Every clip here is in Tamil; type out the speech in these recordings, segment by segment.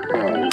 சேவல்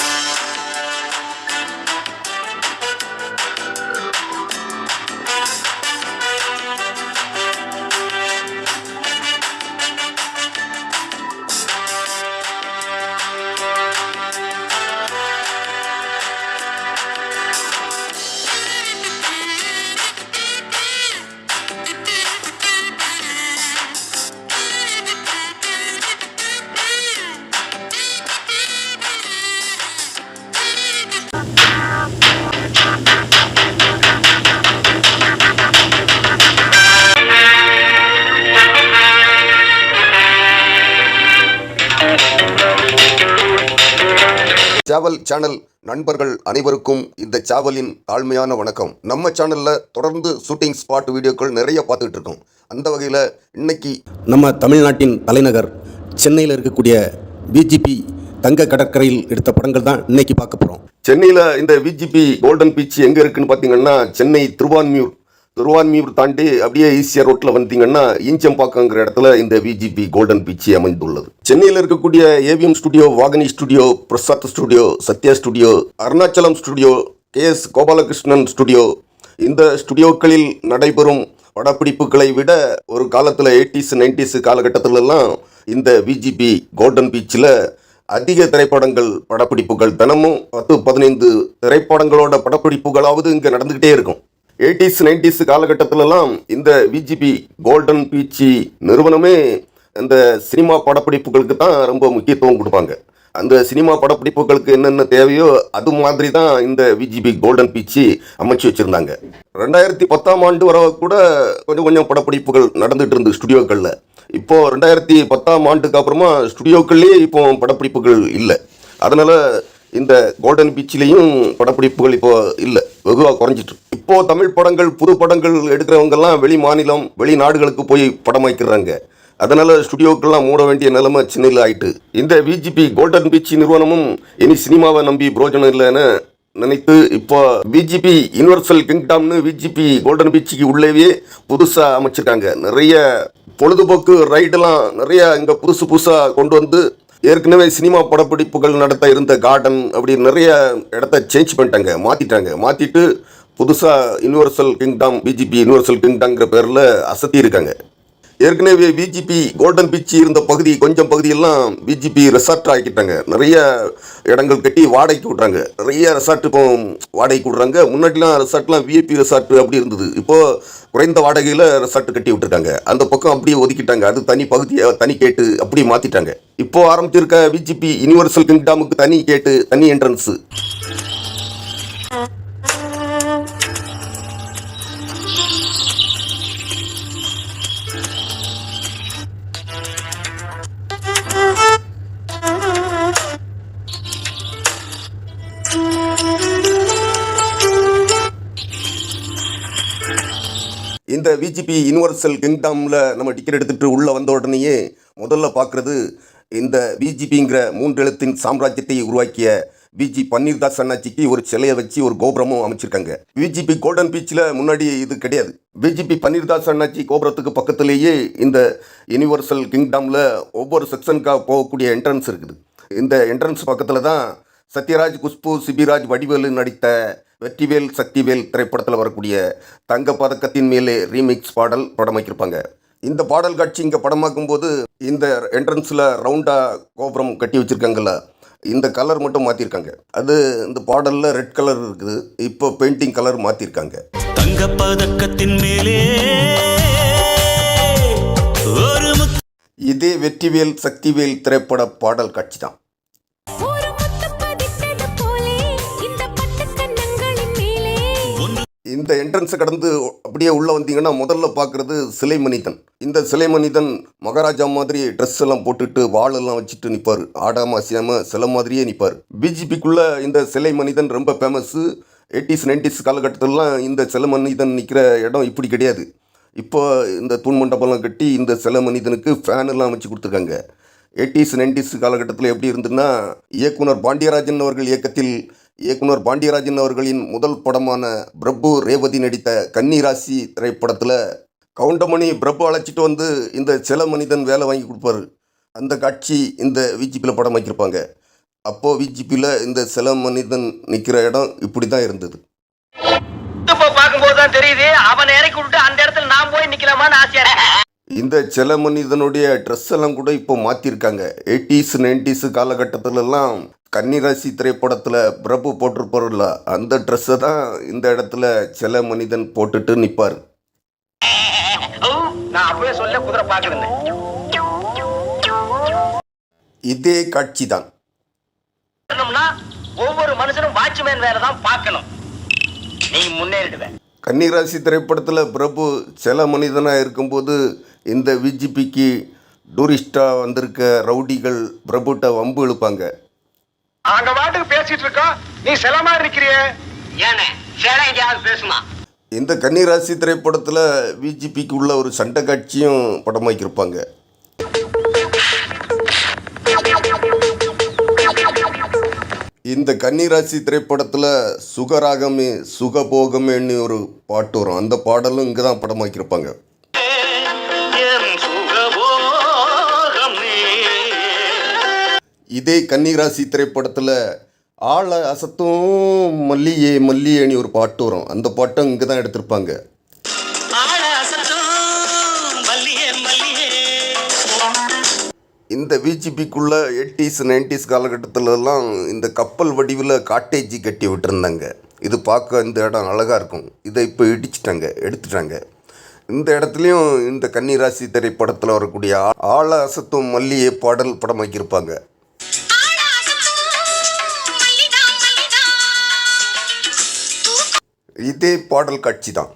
சேனல் நண்பர்கள் அனைவருக்கும் இந்த சேவலின் தாழ்மையான வணக்கம். நம்ம சேனலில் தொடர்ந்து ஷூட்டிங் ஸ்பாட் வீடியோக்கள் நிறைய பார்த்துக்கிட்டு இருக்கோம். அந்த வகையில் இன்னைக்கு நம்ம தமிழ்நாட்டின் தலைநகர் சென்னையில் இருக்கக்கூடிய விஜிபி தங்க கடற்கரையில் எடுத்த படங்கள் தான் இன்னைக்கு பார்க்க போகிறோம். சென்னையில் இந்த விஜிபி கோல்டன் பீச் எங்கே இருக்குன்னு பார்த்தீங்கன்னா, சென்னை திருவான்மியூர் தாண்டி அப்படியே ஈசிஆர் ரோட்டில் வந்தீங்கன்னா ஈஞ்சம்பாக்கங்கிற இடத்துல இந்த விஜிபி கோல்டன் பீச் அமைந்துள்ளது. சென்னையில் இருக்கக்கூடிய AVM studio, Vauhini studio, Prasad studio, Sathya studio, Arunachalam studio, KS Gopalakrishnan studio, இந்த ஸ்டுடியோக்களில் நடைபெறும் படப்பிடிப்புகளை விட ஒரு காலத்தில் 80s 90s காலகட்டத்திலெல்லாம் இந்த விஜிபி கோல்டன் பீச்சில் அதிக திரைப்படங்கள் படப்பிடிப்புகள் தினமும் 10-15 திரைப்படங்களோட படப்பிடிப்புகளாவது இங்கே நடந்துக்கிட்டே இருக்கும். 80s 90s காலகட்டத்திலலாம் இந்த விஜிபி கோல்டன் பீச் நிறுவனமே இந்த சினிமா படப்பிடிப்புகளுக்கு தான் ரொம்ப முக்கியத்துவம் கொடுப்பாங்க. அந்த சினிமா படப்பிடிப்புகளுக்கு என்னென்ன தேவையோ அது மாதிரி தான் இந்த விஜிபி கோல்டன் பீச் அமைச்சு வச்சுருந்தாங்க. 2010ஆம் ஆண்டு வர கூட கொஞ்சம் படப்பிடிப்புகள் நடந்துகிட்டு இருந்து ஸ்டுடியோக்களில். இப்போது 2010ஆம் ஆண்டுக்கு அப்புறமா ஸ்டுடியோக்கள்லேயே இப்போ படப்பிடிப்புகள் இல்லை. அதனால் இந்த கோல்டன் பீச்சிலையும் படப்பிடிப்புகள் இப்போ இல்லை, வெகுவாக குறைஞ்சிட்டு. இப்போது தமிழ் படங்கள், புது படங்கள் எடுக்கிறவங்கெல்லாம் வெளி மாநிலம், வெளிநாடுகளுக்கு போய் படம் வைக்கிறாங்க. அதனால் ஸ்டுடியோக்கெல்லாம் மூட வேண்டிய நிலைமை சென்னையில் ஆயிட்டு. இந்த விஜிபி கோல்டன் பீச் நிறுவனமும் இனி சினிமாவை நம்பி பிரோஜனம் இல்லைன்னு நினைத்து இப்போ விஜிபி யூனிவர்சல் கிங்டம்னு விஜிபி கோல்டன் பீச்சுக்கு உள்ளேயே புதுசாக அமைச்சிருக்காங்க. நிறைய பொழுதுபோக்கு ரைடெல்லாம் நிறைய இங்கே புதுசாக கொண்டு வந்து ஏற்கனவே சினிமா படப்பிடிப்புகள் நடத்த இருந்த கார்டன் அப்படி நிறைய இடத்த சேஞ்ச் பண்ணிட்டாங்க, மாற்றிட்டு புதுசாக யூனிவர்சல் கிங்டம், விஜிபி யூனிவர்சல் கிங்டம்ங்கிற பேரில் அசத்தி இருக்காங்க. ஏற்கனவே விஜிபி கோல்டன் பீச் இருந்த கொஞ்சம் பகுதியெல்லாம் விஜிபி ரெசார்ட் ஆக்கிட்டாங்க. நிறைய இடங்கள் கட்டி வாடகைக்கு விட்றாங்க. நிறைய ரெசார்ட் இப்போ வாடகைக்கு விட்றாங்க. முன்னாடிலாம் ரெசார்ட்லாம் விஐபி ரெசார்ட் அப்படி இருந்தது. இப்போது குறைந்த வாடகையில் ரெசார்ட் கட்டி விட்டுருக்காங்க. அந்த பக்கம் அப்படியே ஒதுக்கிட்டாங்க. அது தனி பகுதியை தனி கேட்டு அப்படியே மாற்றிட்டாங்க. இப்போது ஆரம்பிச்சிருக்க விஜிபி யூனிவர்சல் கிங்டமுக்கு தனி கேட்டு, தனி என்ட்ரன்ஸு. இந்த விஜிபி யூனிவர்சல் கிங்டமில் நம்ம டிக்கெட் எடுத்துகிட்டு உள்ளே வந்த உடனேயே முதல்ல பார்க்குறது இந்த விஜிபிங்கிற 3 எழுத்தின் சாம்ராஜ்யத்தை உருவாக்கிய விஜி பன்னீர்தாஸ் அண்ணாச்சிக்கு ஒரு சிலையை வச்சு ஒரு கோபுரமும் அமைச்சிருக்காங்க. விஜிபி கோல்டன் பீச்சில் முன்னாடி இது கிடையாது. விஜிபி பன்னீர்தாஸ் அண்ணாச்சி கோபுரத்துக்கு பக்கத்துலேயே இந்த யூனிவர்சல் கிங்டமில் ஒவ்வொரு செக்ஷனுக்காக போகக்கூடிய என்ட்ரன்ஸ் இருக்குது. இந்த என்ட்ரன்ஸ் பக்கத்தில் தான் சத்யராஜ், குஷ்பு, சிபிராஜ், வடிவேலு நடித்த வெற்றிவேல் சக்திவேல் திரைப்படத்தில் வரக்கூடிய தங்க பதக்கத்தின் மேலே ரீமிக்ஸ் பாடல் படமாக்கியிருப்பாங்க. இந்த பாடல் காட்சி இங்கே படமாக்கும் போது இந்த என்ட்ரன்ஸில் ரவுண்டாக கோபுரம் கட்டி வச்சுருக்காங்கல்ல, இந்த கலர் மட்டும் மாற்றிருக்காங்க. அது இந்த பாடலில் ரெட் கலர் இருக்குது. இப்போ பெயிண்டிங் கலர் மாற்றிருக்காங்க. தங்க பதக்கத்தின் மேலே இதே வெற்றிவேல் சக்திவேல் திரைப்பட பாடல் காட்சி தான். இந்த என்ட்ரன்ஸை கடந்து அப்படியே உள்ளே வந்தீங்கன்னா முதல்ல பார்க்குறது சிலை மனிதன். இந்த சிலை மனிதன் மகாராஜா மாதிரி ட்ரெஸ் எல்லாம் போட்டுட்டு வாளெல்லாம் வச்சுட்டு நிற்பார். ஆடாமல் அசையாமல் சிலை மாதிரியே நிற்பார். பிஜிபிக்குள்ளே இந்த சிலை மனிதன் ரொம்ப ஃபேமஸ்ஸு. 80s 90s காலகட்டத்திலலாம் இந்த சிலை மனிதன் நிற்கிற இடம் இப்படி கிடையாது. இப்போ இந்த தூண் மண்டபம்லாம் கட்டி இந்த சிலை மனிதனுக்கு ஃபேனெல்லாம் வச்சு கொடுத்துருக்காங்க. 80s 90s காலகட்டத்தில் எப்படி இருந்துன்னா, இயக்குனர் பாண்டியராஜன் அவர்களின் முதல் படமான பிரபு ரேவதி நடித்த கன்னிராசி திரைப்படத்தில் கவுண்டமணி பிரபு அழைச்சிட்டு வந்து இந்த சில மனிதன் வேலை வாங்கி கொடுப்பாரு. அந்த காட்சி இந்த விஜிபியில் படம் வைக்கிருப்பாங்க. அப்போது விஜிபியில் இந்த சில மனிதன் நிற்கிற இடம் இப்படி தான் இருந்தது. இப்ப பாக்கும்போது தான் தெரியுது அவன் இறக்கி விட்டு அந்த இடத்துல நான் போய் நிக்கலாமான்னு ஆசையா இருக்கு. இந்த சில மனிதனுடைய ட்ரெஸ் எல்லாம் கூட இப்போ மாற்றிருக்காங்க. 80s 90s காலகட்டத்திலலாம் கன்னிராசி திரைப்படத்தில் பிரபு போட்டிருப்பார்ல, அந்த ட்ரெஸ்ஸை தான் இந்த இடத்துல சில மனிதன் போட்டுட்டு நிற்பார். நான் அப்பவே சொல்ல குதிரை பாக்குறேன். இதே காட்சி தான். ஒவ்வொரு மனுஷனும் வாட்ச்மேன் வேலை தான் பார்க்கணும். நீ முன்னேறிடுவ. கன்னிராசி திரைப்படத்தில் பிரபு சில மனிதனாக இருக்கும்போது இந்த விஜிபிக்கு டூரிஸ்டாக வந்திருக்க ரவுடிகள் பிரபுட்ட வம்பு இழுப்பாங்க. அங்க வாட்டுக்கு பேசிட்டு இருக்கோம், நீ சில மாதிரி இருக்கிறிய ஏனே சில எங்கேயாவது பேசுமா? இந்த கன்னிராசி திரைப்படத்தில் விஜிபிக்கு உள்ள ஒரு சண்டை காட்சியும் படமாக்கியிருப்பாங்க. இந்த கன்னிராசி திரைப்படத்தில் சுகராகமே சுகபோகமேன்னு ஒரு பாட்டு வரும். அந்த பாடலும் இங்கே தான் படமாக்கியிருப்பாங்க. இதே கன்னிராசி திரைப்படத்தில் ஆள அசத்தும் மல்லியே மல்லியேன்னு ஒரு பாட்டு வரும். அந்த பாட்டும் இங்கே தான் எடுத்திருப்பாங்க. இந்த விஜிபிக்குள்ள 80s 90s காலகட்டத்திலலாம் இந்த கப்பல் வடிவில் காட்டேஜி கட்டி விட்டுருந்தாங்க. இது பார்க்க இந்த இடம் அழகாக இருக்கும். இதை இப்போ இடிச்சிட்டாங்க, எடுத்துட்டாங்க. இந்த இடத்துலையும் இந்த கன்னிராசி திரைப்படத்தில் வரக்கூடிய ஆள அசத்தும் மல்லியே பாடல் படமாக்கியிருப்பாங்க. இதே பாடல் காட்சி தான்.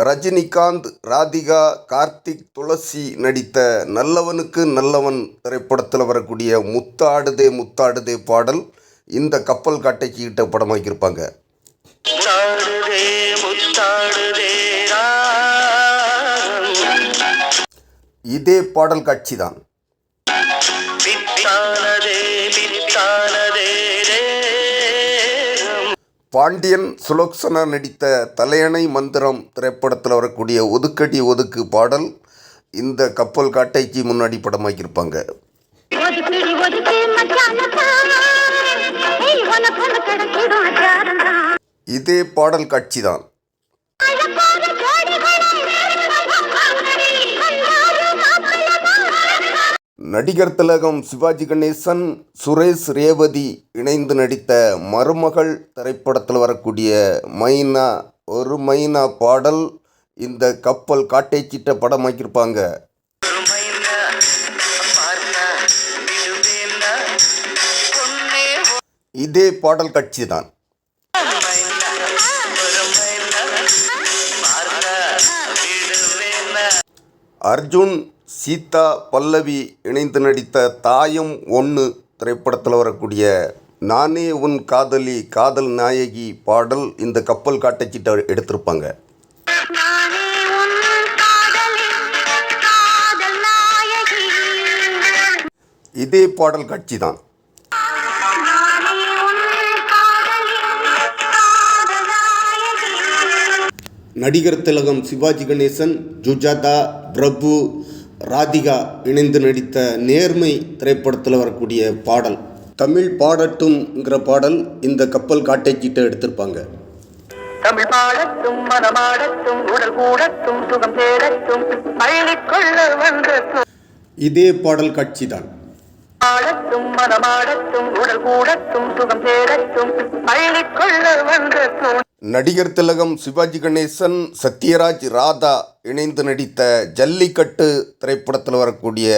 ரஜினிகாந்த், ராதிகா, கார்த்திக், துளசி நடித்த நல்லவனுக்கு நல்லவன் திரைப்படத்தில் வரக்கூடிய முத்தாடுதே முத்தாடுதே பாடல் இந்த கப்பல் காட்டைக்கு கிட்ட படமாக்கியிருப்பாங்க. இதே பாடல் காட்சி தான். பாண்டியன் சுலோக்சனா நடித்த தலையணை மந்திரம் திரைப்படத்தில் வரக்கூடிய ஒதுக்கடி ஒதுக்கு பாடல் இந்த கப்பல் காட்டைக்கு முன்னாடி படமாக்கியிருப்பாங்க. இதே பாடல் காட்சி தான். நடிகர் திலகம் சிவாஜி கணேசன், சுரேஷ் ரேவதி இணைந்து நடித்த மருமகள் திரைப்படத்தில் வரக்கூடிய மைனா ஒரு மைனா பாடல் இந்த கப்பல் காட்டைச்சிட்ட படமாக்கியிருப்பாங்க. இதே பாடல் காட்சி தான். அர்ஜுன், சீதா, பல்லவி இணைந்து நடித்த தாயம் ஒன்று திரைப்படத்தில் வரக்கூடிய நானே உன் காதலி காதல் நாயகி பாடல் இந்த கப்பல் காட்டைச்சிட்ட எடுத்திருப்பாங்க. இதே பாடல் காட்சி தான். நடிகர் திலகம் சிவாஜி கணேசன், ஜுஜாதா, பிரபு, ராதிகா இணைந்து நடித்த நேர்மை திரைப்படத்தில் வரக்கூடிய பாடல் தமிழ் பாடட்டும்ங்கிற பாடல் இந்த கப்பல் காட்டைச்சிட்ட எடுத்திருப்பாங்க. தமிழ் பாடட்டும் மனமாடட்டும் உடல் கூடட்டும் சுகம் தேடட்டும் பயணிக்கொள்ள வந்த இதே பாடல் காட்சி தான். பாடட்டும் மனமாடட்டும் உடல் கூடட்டும் சுகம் தேடட்டும் பயணிக்கொள்ள வந்த நடிகர் திலகம் சிவாஜி கணேசன், சத்யராஜ், ராதா இணைந்து நடித்த ஜல்லிக்கட்டு திரைப்படத்தில் வரக்கூடிய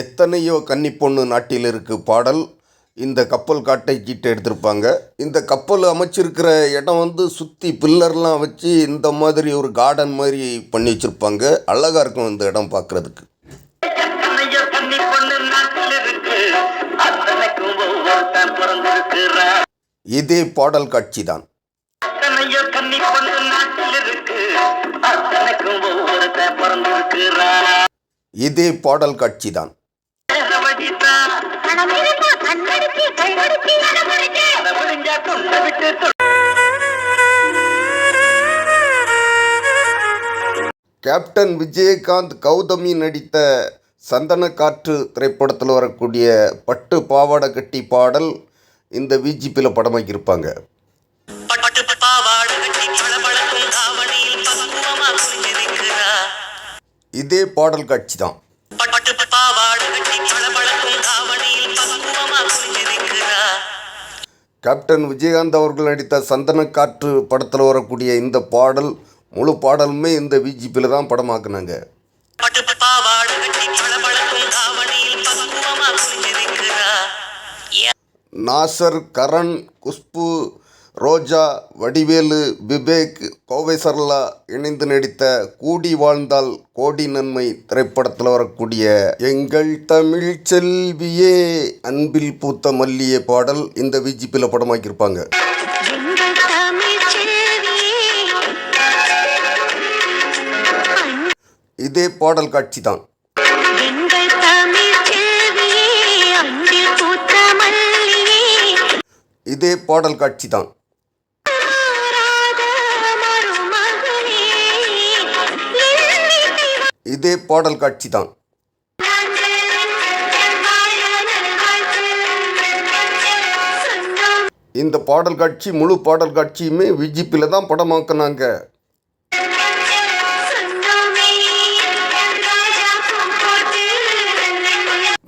எத்தனையோ கன்னி பொண்ணு நாட்டில் இருக்கு பாடல் இந்த கப்பல் காட்டைச்சிட்டு எடுத்திருப்பாங்க. இந்த கப்பல் அமைச்சிருக்கிற இடம் சுற்றி பில்லர்லாம் வச்சு இந்த மாதிரி ஒரு கார்டன் மாதிரி பண்ணி வச்சுருப்பாங்க. அழகாக இருக்கும் இந்த இடம் பார்க்குறதுக்கு. இதே பாடல் காட்சி தான். இதே பாடல் காட்சி தான். கேப்டன் விஜயகாந்த் கௌதமி நடித்த சந்தன காற்று திரைப்படத்தில் வரக்கூடிய பட்டு பாவாடை கட்டி பாடல் இந்த விஜிபியில் படமாக்கியிருப்பாங்க. இதே பாடல் காட்சி தான். கேப்டன் விஜயகாந்த் அவர்கள் நடித்த சந்தன காற்று படத்தில் வரக்கூடிய இந்த பாடல் முழு பாடலுமே இந்த விஜிபியில் தான் படமாக்குனாங்க. நாசர், கரண், குஷ்பு, ரோஜா, வடிவேலு, விவேக், கோவை சரளா இணைந்து நடித்த கூடி வாழ்ந்தால் கோடி நன்மை திரைப்படத்தில் வரக்கூடிய எங்கள் தமிழ் செல்வியே அன்பில் பூத்த மல்லியே பாடல் இந்த விஜிபியில் படமாக்கியிருப்பாங்க. இதே பாடல் காட்சி தான். இதே பாடல் காட்சி தான். இதே பாடல் காட்சி தான். இந்த பாடல் காட்சி முழு பாடல் காட்சியுமே விஜிபியில் தான் படமாக்குனாங்க.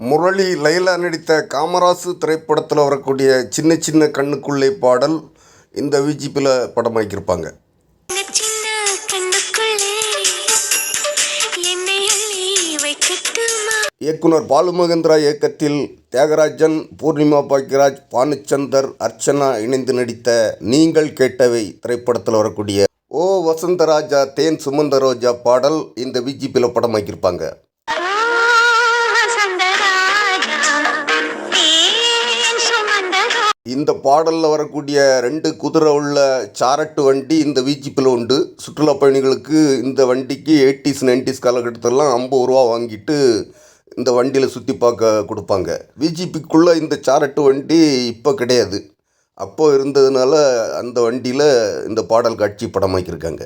முரளி, லைலா நடித்த காமராசு திரைப்படத்தில் வரக்கூடிய சின்ன சின்ன கண்ணுக்குள்ளே பாடல் இந்த விஜிபியில் படமாக்கியிருப்பாங்க. இயக்குனர் பாலுமகேந்திரா இயக்கத்தில் தியாகராஜன், பூர்ணிமா பாக்யராஜ், பானுச்சந்தர், அர்ச்சனா இணைந்து நடித்த நீங்கள் கேட்டவை திரைப்படத்தில் வரக்கூடிய ஓ வசந்தராஜா தேன் சுமந்த ரோஜா பாடல் இந்த விஜிபியில் படமாக்கியிருப்பாங்க. இந்த பாடலில் வரக்கூடிய 2 குதிரை உள்ள சாரட்டு வண்டி இந்த விஜிபியில் உண்டு. சுற்றுலா பயணிகளுக்கு இந்த வண்டிக்கு 80s 90s காலகட்டத்திலலாம் 50 ரூபா வாங்கிட்டு இந்த வண்டியில் சுற்றி பார்க்க கொடுப்பாங்க. விஜிபிக்குள்ளே இந்த சாரட்டு வண்டி இப்போ கிடையாது. அப்போ இருந்ததுனால அந்த வண்டியில் இந்த பாடல் காட்சி படமாக்கியிருக்காங்க.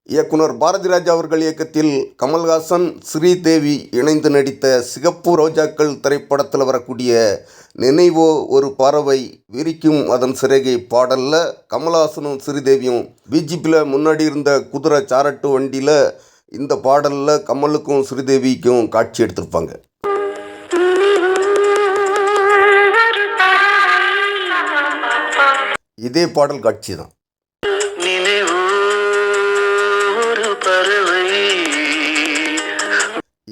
இயக்குனர் பாரதிராஜா அவர்கள் இயக்கத்தில் கமல்ஹாசன், ஸ்ரீதேவி இணைந்து நடித்த சிகப்பு ரோஜாக்கள் திரைப்படத்தில் வரக்கூடிய நினைவோ ஒரு பறவை விரிக்கும் அதன் சிறகை பாடலில் கமல்ஹாசனும் ஸ்ரீதேவியும் விஜிபியில் முன்னாடி இருந்த குதிரை சாரட்டு வண்டியில் இந்த பாடலில் கமலுக்கும் ஸ்ரீதேவிக்கும் காட்சி எடுத்திருப்பாங்க. இதே பாடல் காட்சி தான்.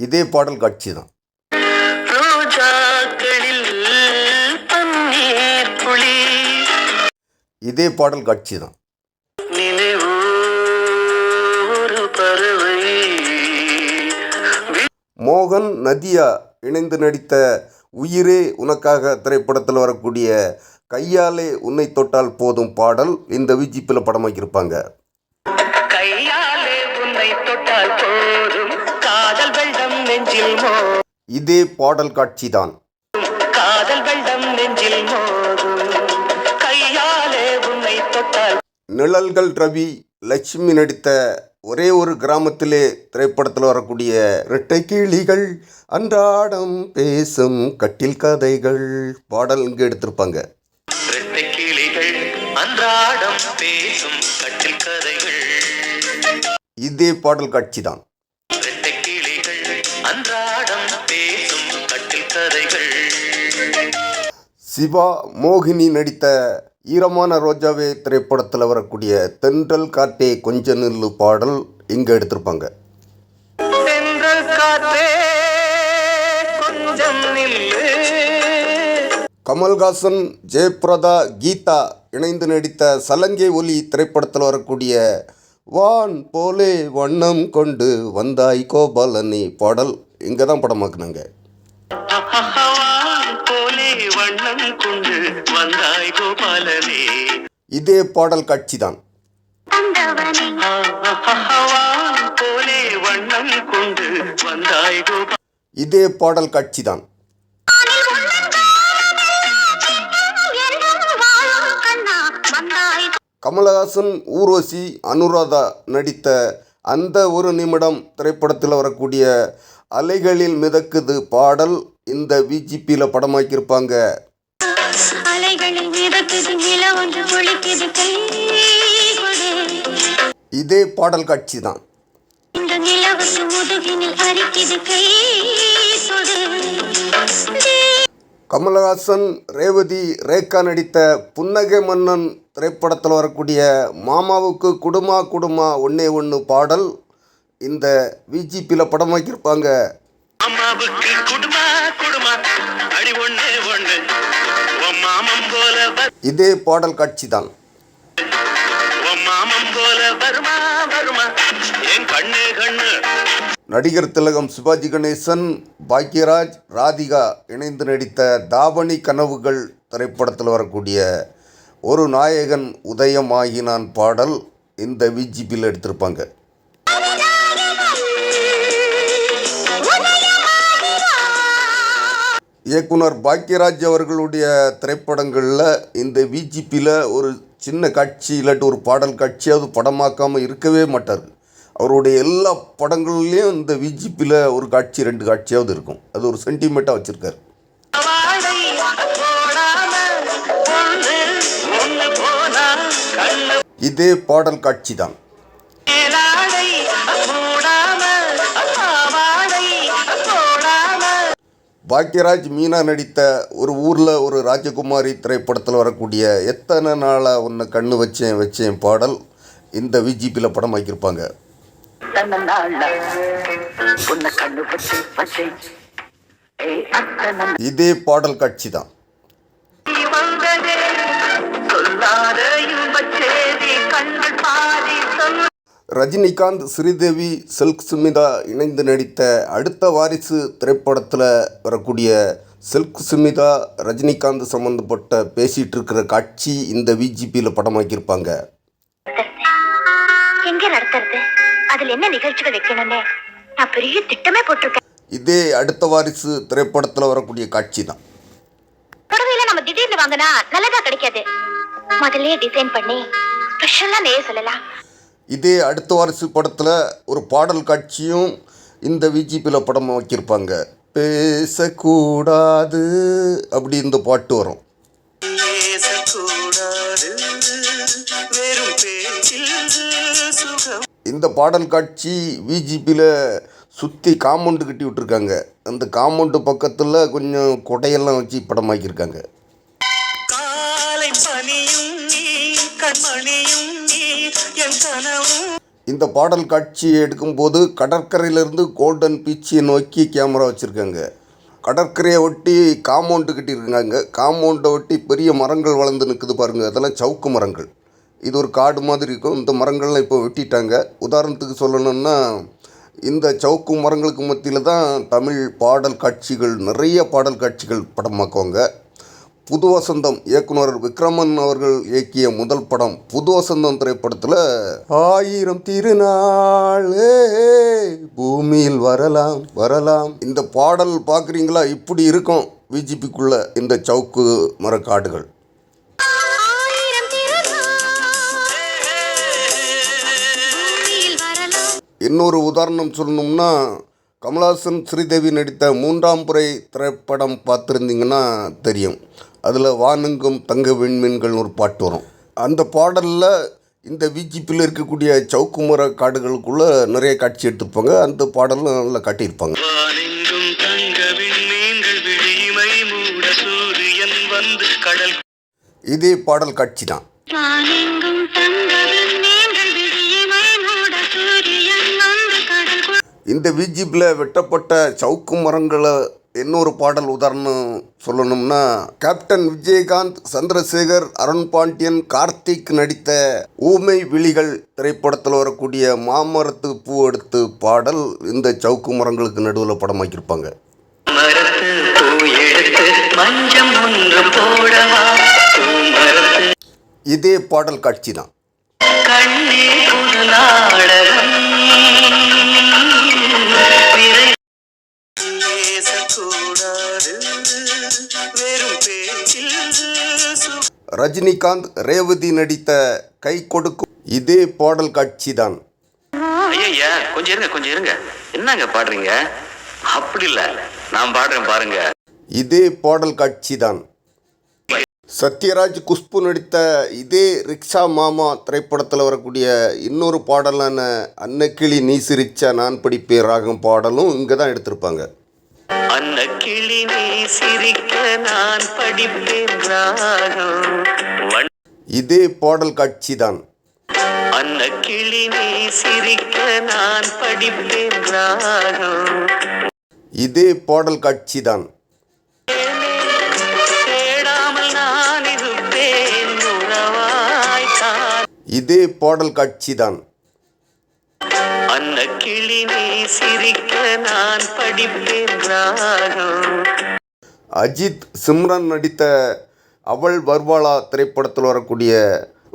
இதே பாடல் காட்சி தான். இதே பாடல் காட்சி தான். மோகன், நதியா இணைந்து நடித்த உயிரே உனக்காக திரைப்படத்தில் வரக்கூடிய கையாலே உன்னை தொட்டால் போதும் பாடல் இந்த விஜிபியில் படமாக்கியிருப்பாங்க. இதே பாடல் காட்சி தான். நிழல்கள் ரவி, லட்சுமி நடித்த ஒரே ஒரு கிராமத்திலே திரைப்படத்தில் வரக்கூடிய இரட்டை கிளிகள் அன்றாடம் பேசும் கட்டில் கதைகள் பாடல் இங்கே எடுத்திருப்பாங்க. இதே பாடல் காட்சி தான். சிவா, மோகினி நடித்த ஈரமான ரோஜாவே திரைப்படத்தில் வரக்கூடிய தென்றல் காற்றே கொஞ்ச நில்லு பாடல் இங்கே எடுத்திருப்பாங்க. கமல்ஹாசன், ஜெயபிரதா, கீதா இணைந்து நடித்த சலங்கை ஒலி திரைப்படத்தில் வரக்கூடிய வான் போலே வண்ணம் கொண்டு வந்தாய் கோபாலனி பாடல் இங்கே தான் படமாக்குனாங்க. இதே பாடல் காட்சி தான். இதே பாடல் காட்சி தான். கமலஹாசன், ஊர்வசி, அனுராதா நடித்த அந்த ஒரு நிமிடம் திரைப்படத்தில் வரக்கூடிய அலைகளில் மிதக்குது பாடல் இந்த விஜிபியில் படமாக்கியிருப்பாங்க. இதே பாடல் காட்சி தான். கமலஹாசன், ரேவதி, ரேகா நடித்த புன்னகை மன்னன் திரைப்படத்தில் வரக்கூடிய மாமாவுக்கு குடுமா குடுமா ஒன்னே ஒன்று பாடல் இந்த விஜிபியில் படமாக்கியிருப்பாங்க. இதே பாடல் காட்சி தான். நடிகர் திலகம் சிவாஜி கணேசன், பாக்யராஜ், ராதிகா இணைந்து நடித்த தாவணி கனவுகள் திரைப்படத்தில் வரக்கூடிய ஒரு நாயகன் உதயமாகினான் பாடல் இந்த விஜிபியில் எடுத்திருப்பாங்க. இயக்குனர் பாக்யராஜ் அவர்களுடைய திரைப்படங்களில் இந்த விஜிபியில் ஒரு சின்ன காட்சி இல்லாட்டி ஒரு பாடல் காட்சியாவது படமாக்காமல் இருக்கவே மாட்டார். அவருடைய எல்லா படங்கள்லேயும் இந்த விஜிபியில் ஒரு காட்சி 2 காட்சியாவது இருக்கும். அது ஒரு சென்டிமெண்ட்டாக வச்சுருக்கார். இதே பாடல் காட்சி தான். பாக்யராஜ், மீனா நடித்த ஒரு ஊரில் ஒரு ராஜகுமாரி திரைப்படத்தில் வரக்கூடிய எத்தனை நாளாக உன்னை கண்ணு வச்சேன் பாடல் இந்த விஜிபியில் படமாக்கியிருப்பாங்க. இதே பாடல் காட்சி தான். ரஜினிகாந்த், ஸ்ரீதேவி, சில்க் சுமிதா இணைந்து நடித்த அடுத்த வாரிசு திரைப்படத்தில் வரக்கூடிய சில்க் சுமிதா ரஜினிகாந்த் சம்மந்தப்பட்ட பேசிகிட்டு இருக்கிற காட்சி இந்த விஜிபியில் படமாக்கியிருப்பாங்க. இதே அடுத்த வாரிசு திரைப்படத்தில் வரக்கூடிய காட்சி தான். இதே அடுத்த வாரிசு படத்தில் ஒரு பாடல் காட்சியும் இந்த விஜிபியில் படமாக்கியிருப்பாங்க. பேசக்கூடாது அப்படி இந்த பாட்டு வரும். இந்த பாடல் காட்சி விஜிபியில் சுற்றி காம்பவுண்டு கட்டி விட்டுருக்காங்க. அந்த காம்பவுண்டு பக்கத்தில் கொஞ்சம் கொடையெல்லாம் வச்சு படமாக்கியிருக்காங்க. இந்த பாடல் காட்சியை எடுக்கும்போது கடற்கரையிலேருந்து கோல்டன் பீச்சை நோக்கி கேமரா வச்சுருக்காங்க. கடற்கரையை ஒட்டி காம்பவுண்டு கட்டியிருக்காங்க. காம்பவுண்டை ஒட்டி பெரிய மரங்கள் வளர்ந்து நிற்குது பாருங்கள். அதெல்லாம் சவுக்கு மரங்கள். இது ஒரு காடு மாதிரி இருக்கும். இந்த மரங்கள்லாம் இப்போ வெட்டிட்டாங்க. உதாரணத்துக்கு சொல்லணும்னா இந்த சவுக்கு மரங்களுக்கு மத்தியில் தான் தமிழ் பாடல் காட்சிகள், நிறைய பாடல் காட்சிகள் படமாக்குவாங்க. புது வசந்தம் இயக்குனர் விக்ரமன் அவர்கள் இயக்கிய முதல் படம் புது வசந்தம் திரைப்படத்தில் 1000 திருநாள் பூமியில் வரலாம் வரலாம் இந்த பாடல் பார்க்குறீங்களா? இப்படி இருக்கும் விஜிபிக்குள்ள இந்த சவுக்கு மரக்காடுகள். இன்னொரு உதாரணம் சொல்லணும்னா கமலஹாசன், ஸ்ரீதேவி நடித்த 3ஆம் முறை திரைப்படம் பார்த்துருந்தீங்கன்னா தெரியும். அதில் வானெங்கும் தங்க விண்மீன்கள் ஒரு பாட்டு வரும். அந்த பாடலில் இந்த விஜிபியில் இருக்கக்கூடிய சவுக்குமர காடுகளுக்குள்ளே நிறைய காட்சி எடுத்துருப்பாங்க. அந்த பாடலும் நல்லா காட்டியிருப்பாங்க. இதே பாடல் காட்சி தான். இந்த விஜிபியில் வெட்டப்பட்ட சவுக்கு மரங்களை இன்னொரு பாடல் உதாரணம் சொல்லணும்னா கேப்டன் விஜயகாந்த், சந்திரசேகர், அருண் பாண்டியன், கார்த்திக் நடித்த ஊமை விழிகள் திரைப்படத்தில் வரக்கூடிய மாமரத்து பூ எடுத்து பாடல் இந்த சவுக்கு மரங்களுக்கு நடுவில் படமாக்கியிருப்பாங்க. இதே பாடல் காட்சி தான். வெறும் பேச்சில் ரஜினிகாந்த் ரேவதி நடித்த கை கொடுக்கும் இதே பாடல் காட்சி தான். ஐயா கொஞ்சம் இருங்க என்னங்க பாடுறீங்க? அப்படி இல்ல, நான் பாடுறேன் பாருங்க. இதே பாடல் காட்சி தான். சத்யராஜ் குஷ்பு நடித்த இதே ரிக்ஷா மாமா திரைப்படத்தில் வரக்கூடிய இன்னொரு பாடலான அன்னக்கிளி நீ சிரிச்சா நான் படிப்பேன் ராகம் பாடலும் இங்கே தான் எடுத்திருப்பாங்க. அன்னக்கிளி நீ சிரிக்க நான் படிப்பேன் ராகம். இதே பாடல் காட்சி தான். அன்னக்கிளி நீ சிரிக்க நான் படிப்பேன் ராகம். இதே பாடல் காட்சி தான். தேடாமல் நான் இருப்பேன் உறவாய்த்தான். இதே பாடல் காட்சி தான். அன்னக்கிளி நீ சிரிக்க நான் படிப்பேன் ராகம். அஜித் சிம்ரன் நடித்த அவள் வர்வாளா திரைப்படத்தில் வரக்கூடிய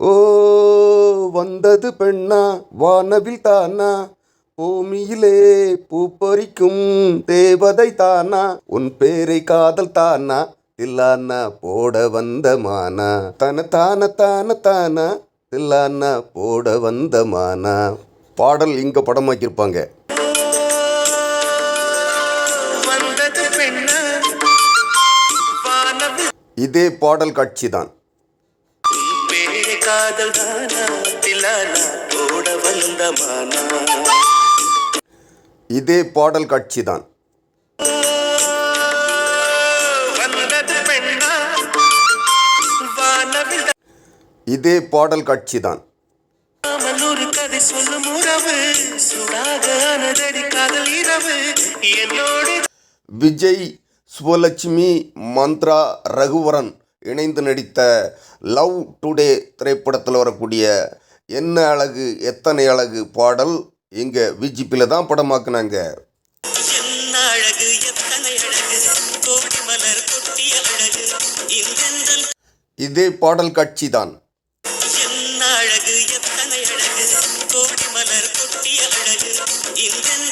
ஓ வந்தது பெண்ணா வானவில் தானா பூமியிலே பூப்பறிக்கும் தேவதை தானா உன் பேரை காதல் தானா தில்லானா போட வந்த மானா தன தான தான தானா தில்லானா போட வந்த மானா பாடல் இங்க படமாக்கியிருப்பாங்க. வந்தது பெண்ணா வானவில் இதே பாடல் காட்சி தான். பேரை காதல் தானா தில்லானா போட வந்த மானா. இதே பாடல் காட்சி தான். வந்தது பெண்ணா வானவில் இதே பாடல் காட்சி தான். ஒரு கதை சொல்லும் உறவு சுடாக அனதடி காதல் இரவு என்னோடு. விஜய், சுவலட்சுமி, மந்த்ரா, ரகுவரன் இணைந்து நடித்த லவ் டுடே திரைப்படத்தில் வரக்கூடிய என்ன அழகு எத்தனை அழகு பாடல் இங்கே விஜிபியில் தான் படமாக்குனாங்க. என்ன அழகு எத்தனை அழகு கோடி மலர் கொட்டிய அழகு இந்தெந்தல். இதே பாடல் காட்சி தான். என்ன அழகு எத்தனை அழகு கோடி மலர் கொட்டிய அழகு இந்தெந்தல்.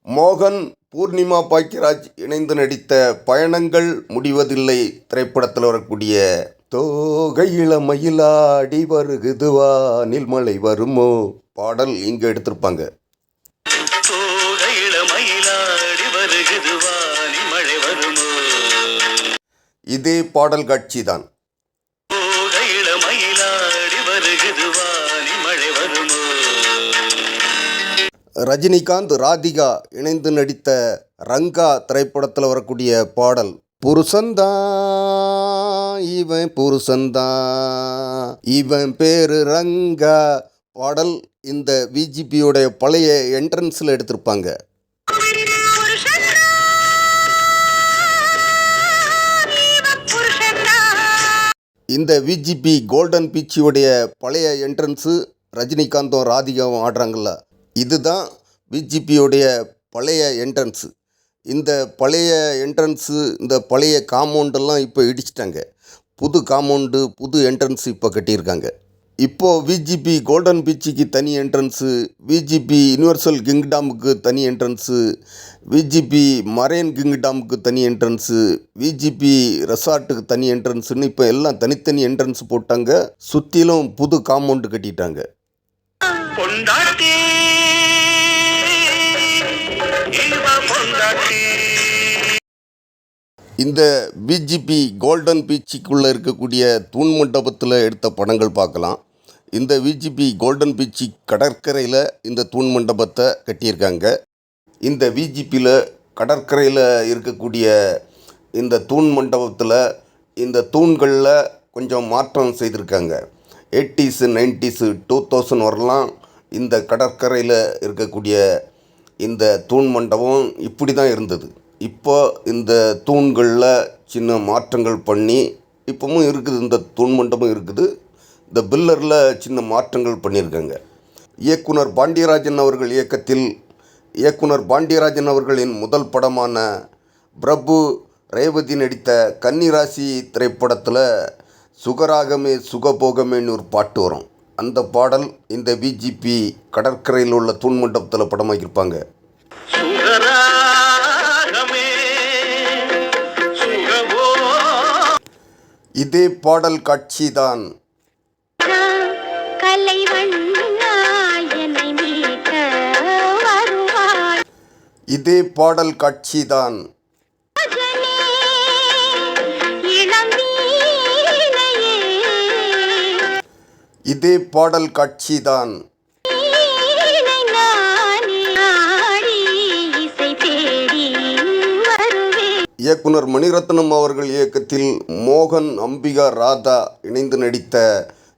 மோகன், பூர்ணிமா பாக்கியராஜ் இணைந்து நடித்த பயணங்கள் முடிவதில்லை திரைப்படத்தில் வரக்கூடிய தோகையில மயிலாடி வருகுது வானில் மழை வருமோ பாடல் இங்கே எடுத்திருப்பாங்க. தோகையில மயிலாடி வருகுது வானி மழை வருமோ. இதே பாடல் காட்சி தான். தோகையில மயிலாடி வருகுது வானி மழை வருமோ. ரஜினிகாந்த், ராதிகா இணைந்து நடித்த ரங்கா திரைப்படத்தில் வரக்கூடிய பாடல் புருஷன்தான் இவன் புருஷன்தான் இவன் பேரு ரங்கா பாடல் இந்த விஜிபியோடைய பழைய என்ட்ரன்ஸில் எடுத்திருப்பாங்க. இந்த விஜிபி கோல்டன் பீச்சியோடைய பழைய என்ட்ரன்ஸு ரஜினிகாந்தும் ராதிகாவும் ஆடுறாங்கல்ல, இதுதான் விஜிபியோடைய பழைய என்ட்ரன்ஸு. இந்த பழைய என்ட்ரன்ஸு, இந்த பழைய காம்பவுண்டெல்லாம் இப்போ இடிச்சிட்டாங்க. புது காம்பவுண்டு, புது என்ட்ரன்ஸு இப்போ கட்டியிருக்காங்க. இப்போது விஜிபி கோல்டன் பீச்சுக்கு தனி என்ட்ரன்ஸு, விஜிபி யூனிவர்சல் கிங்டாமுக்கு தனி என்ட்ரன்ஸு, விஜிபி மரைன் கிங்டாமுக்கு தனி என்ட்ரன்ஸு, விஜிபி ரெசார்ட்டுக்கு தனி என்ட்ரன்ஸுன்னு இப்போ எல்லாம் தனித்தனி என்ட்ரன்ஸ் போட்டாங்க. சுற்றிலும் புது காம்பவுண்டு கட்டிட்டாங்க. பொண்டாட்டி இவ பொண்டாட்டி. இந்த விஜிபி கோல்டன் பீச்சுக்குள்ளே இருக்கக்கூடிய தூண் மண்டபத்தில் எடுத்த படங்கள் பார்க்கலாம். இந்த விஜிபி கோல்டன் பீச்சு கடற்கரையில் இந்த தூண் மண்டபத்தை கட்டியிருக்காங்க. இந்த விஜிபியில் கடற்கரையில் இருக்கக்கூடிய இந்த தூண் மண்டபத்தில் இந்த தூண்களில் கொஞ்சம் மாற்றம் செய்திருக்காங்க. 80s 90s 2000 வரலாம் இந்த கடற்கரையில் இருக்கக்கூடிய இந்த தூண் மண்டபம் இப்படி தான் இருந்தது. இப்போ இந்த தூண்களில் சின்ன மாற்றங்கள் பண்ணி இப்போவும் இருக்குது, இந்த தூண் மண்டபம் இருக்குது. இந்த பில்லரில் சின்ன மாற்றங்கள் பண்ணியிருக்காங்க. இயக்குனர் பாண்டியராஜன் அவர்கள் இயக்கத்தில் இயக்குனர் பாண்டியராஜன் அவர்களின் முதல் படமான பிரபு ரேவதி நடித்த கன்னிராசி திரைப்படத்தில் சுகராகமே சுகபோகமேன்னு ஒரு பாட்டு வரும். அந்த பாடல் இந்த விஜிபி கடற்கரையில் உள்ள தூண் மண்டபத்தில் படமாக்கியிருப்பாங்க. சுகராகமே சுகபோகமே இதே பாடல் காட்சிதான். இதே பாடல் காட்சிதான். இதே பாடல் காட்சிதான். இயக்குனர் மணிரத்னம் அவர்கள் இயக்கத்தில் மோகன், அம்பிகா, ராதா இணைந்து நடித்த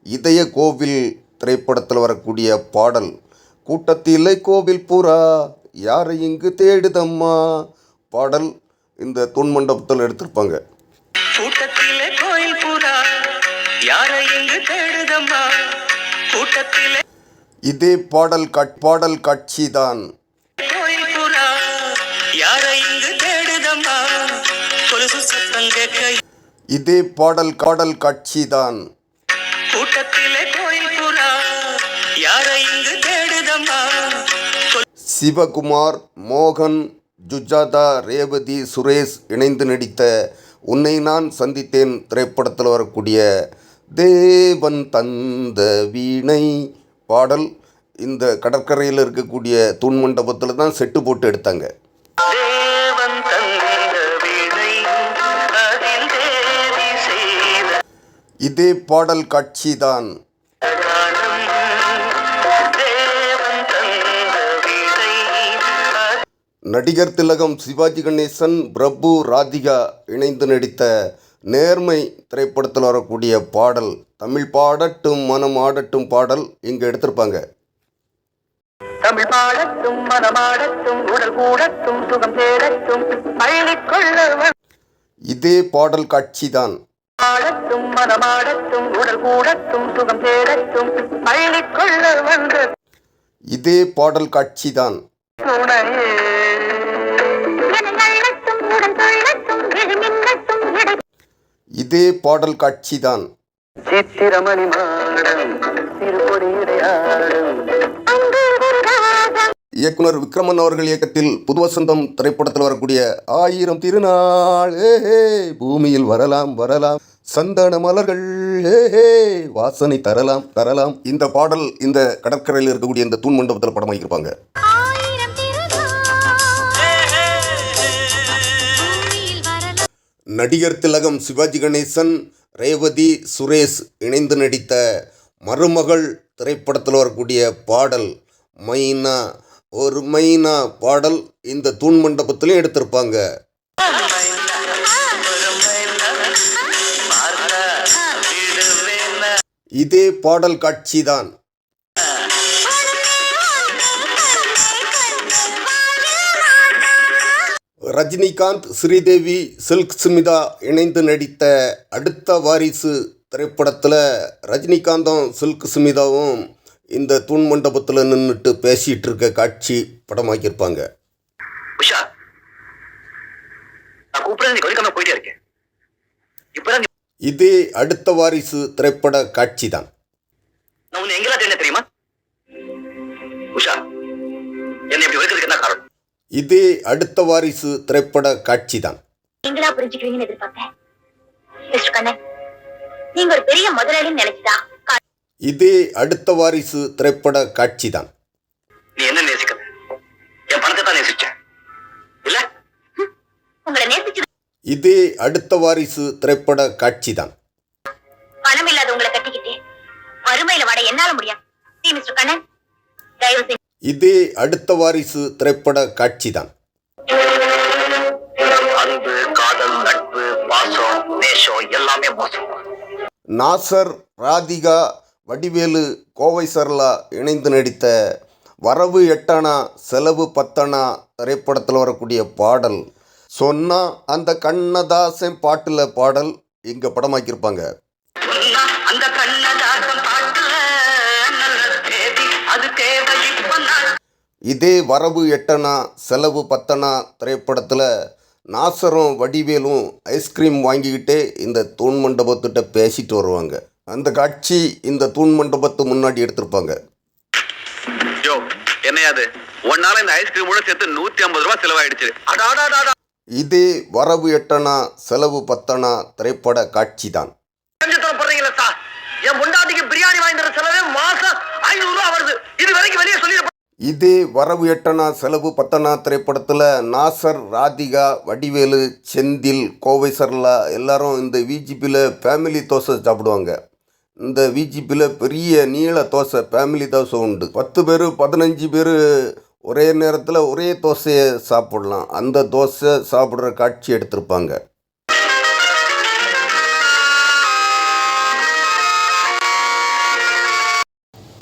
இதய கோவில் திரைப்படத்தில் வரக்கூடிய பாடல். கூட்டத்திலே கோவில் புறா யாரை இங்கு தேடுதம்மா பாடல் இந்த தூண் மண்டபத்தில் எடுத்திருப்பாங்க. கூட்டத்திலே கோயில் புறா யாரை இங்கு தேடுதம்மா கூட்டத்திலே இதே பாடல் காட்சிதான். கோயில் புறா யாரை இங்கு தேடுதம்மா கொலுசு சத்தம் கேட்க இதே பாடல் காட்சிதான். கூட்டத்திலே கோயில் புறா யாரை இங்கு தேடுதம்மா சிவகுமார், மோகன், ஜுஜாதா, ரேவதி, சுரேஷ் இணைந்து நடித்த உன்னை நான் சந்தித்தேன் திரைப்படத்தில் வரக்கூடிய தேவன் தந்த வீணை பாடல் இந்த கடற்கரையில் இருக்கக்கூடிய தூண் மண்டபத்தில் தான் செட்டு போட்டு எடுத்தாங்க. தேவன் தந்த வீணை அதில் தேவி செய்த இதே பாடல் காட்சிதான். கானம் தேவன் தந்த வீணை நடிகர் திலகம் சிவாஜி கணேசன், பிரபு, ராதிகா இணைந்து நடித்த நேர்மை திரைப்படத்தில் வரக்கூடிய பாடல் தமிழ் பாடட்டும் மனம் ஆடட்டும் பாடல் இங்கே எடுத்திருப்பாங்க. தமிழ் பாடட்டும் மனமாடட்டும் உடல் கூடட்டும் சுகம் தேடட்டும் பழனிக்கொள்ள இதே பாடல் காட்சிதான். பாடட்டும் மனமாடட்டும் உடல் கூடட்டும் சுகம் தேடட்டும் பழனிக்கொள்ள வந்த இதே பாடல் காட்சிதான். துணையே இதே பாடல் காட்சிதான். சித்திரமணி மாடம் திருப்பொடியாடும் இயக்குனர் விக்ரமன் அவர்கள் இயக்கத்தில் புதுவசந்தம் திரைப்படத்தில் வரக்கூடிய 1000 திருநாள் பூமியில் வரலாம் வரலாம் சந்தன மலர்கள் வாசனை தரலாம் தரலாம் இந்த பாடல் இந்த கடற்கரையில் இருக்கக்கூடிய இந்த தூண் மண்டபத்தில் படமாக்கியிருப்பாங்க. நடிகர் திலகம் சிவாஜி கணேசன், ரேவதி, சுரேஷ் இணைந்து நடித்த மருமகள் திரைப்படத்தில் வரக்கூடிய பாடல் மைனா ஒரு மைனா பாடல் இந்த தூண் மண்டபத்திலே எடுத்திருப்பாங்க. இதே பாடல் காட்சிதான். ரஜினிகாந்த், ஸ்ரீதேவி, சில்க் ஸ்மிதா இணைந்து நடித்த அடுத்த வாரிசு திரைப்படத்தில் ரஜினிகாந்தும் சில்க் ஸ்மிதாவும் இந்த தூண் மண்டபத்தில் நின்றுட்டு பேசிகிட்டு இருக்க காட்சி படமாக்கியிருப்பாங்க. உஷா, நான் கூப்பிடுறது நீ கொதிக்காம போயிட்டே இருக்கேன். இப்பதான் இதே அடுத்த வாரிசு திரைப்பட காட்சி தான். நான் உன்னை எங்கெல்லாம் தேடினேன் தெரியுமா? உஷா, என்னை இப்படி வெறுக்கிறதுக்கு என்ன காரணம்? இதே அடுத்த வாரிசு திரைப்பட காட்சி தான். நீங்களா புரிஞ்சுக்கிறீங்கன்னு எதிர்பார்த்தேன். மிஸ்டர் கண்ணன், நீங்க ஒரு பெரிய முதலாளின்னு நினைச்சுதா? இதே அடுத்த வாரிசு திரைப்பட காட்சி தான். நீ என்ன நேசிக்கிற? என் பணத்தை தான் நேசிச்சேன் இல்ல? உங்களை நேசிச்சு இதே அடுத்த வாரிசு திரைப்பட காட்சி தான். பணம் இல்லாத உங்களை கட்டிக்கிட்டு வறுமையில வாட என்னால முடியாது. மிஸ்டர் கண்ணன், தயவு செஞ்சு இதே அடுத்த வாரிசு திரைப்பட காட்சி தான். அன்பு, காதல், நட்பு, பாசம், நேசம் எல்லாமே மோசம். நாசர், ராதிகா, வடிவேலு, கோவை சரளா இணைந்து நடித்த வரவு 8 அணா செலவு 10 அணா திரைப்படத்தில் வரக்கூடிய பாடல் சொன்னா அந்த கண்ணதாசன் பாட்டில் பாடல் இங்கே படமாக்கியிருப்பாங்க. அந்த கண்ணதாசன் பாட்டுல நல்ல தேதி அது தேவை இப்ப நான். இதே வரவு 8 அணா செலவு 10 அணா திரைப்படத்தில் நாசரும் வடிவேலும் ஐஸ்கிரீம் வாங்கிக்கிட்டே இந்த தூண் மண்டபத்திட்ட பேசிட்டு வருவாங்க. அந்த காட்சி இந்த தூண் மண்டபத்து முன்னாடி எடுத்திருப்பாங்க. யோ, என்னையாது ஒன்னால இந்த ஐஸ்கிரீமோட சேர்த்து 150 ரூபாய் செலவாயிடுச்சு. அடாடாடா. இதே வரவு 8 அணா செலவு 10 அணா திரைப்பட காட்சி தான். போடுறீங்களா சார்? என் முண்டாட்டிக்கு பிரியாணி வாங்கி தர செலவே மாசம் 500 ரூபாய் வருது. இது வரைக்கும் வெளியே சொல்லி இதே வரவு எட்டனா செலவு பத்தனா திரைப்படத்தில் நாசர், ராதிகா, வடிவேலு, செந்தில், கோவை சரளா எல்லாரும் இந்த விஜிபியில் ஃபேமிலி தோசை சாப்பிடுவாங்க. இந்த விஜிபியில் பெரிய நீள தோசை ஃபேமிலி தோசை உண்டு. 10 பேர் 15 பேர் ஒரே நேரத்தில் ஒரே தோசையை சாப்பிடலாம். அந்த தோசை சாப்பிட்ற காட்சி எடுத்திருப்பாங்க.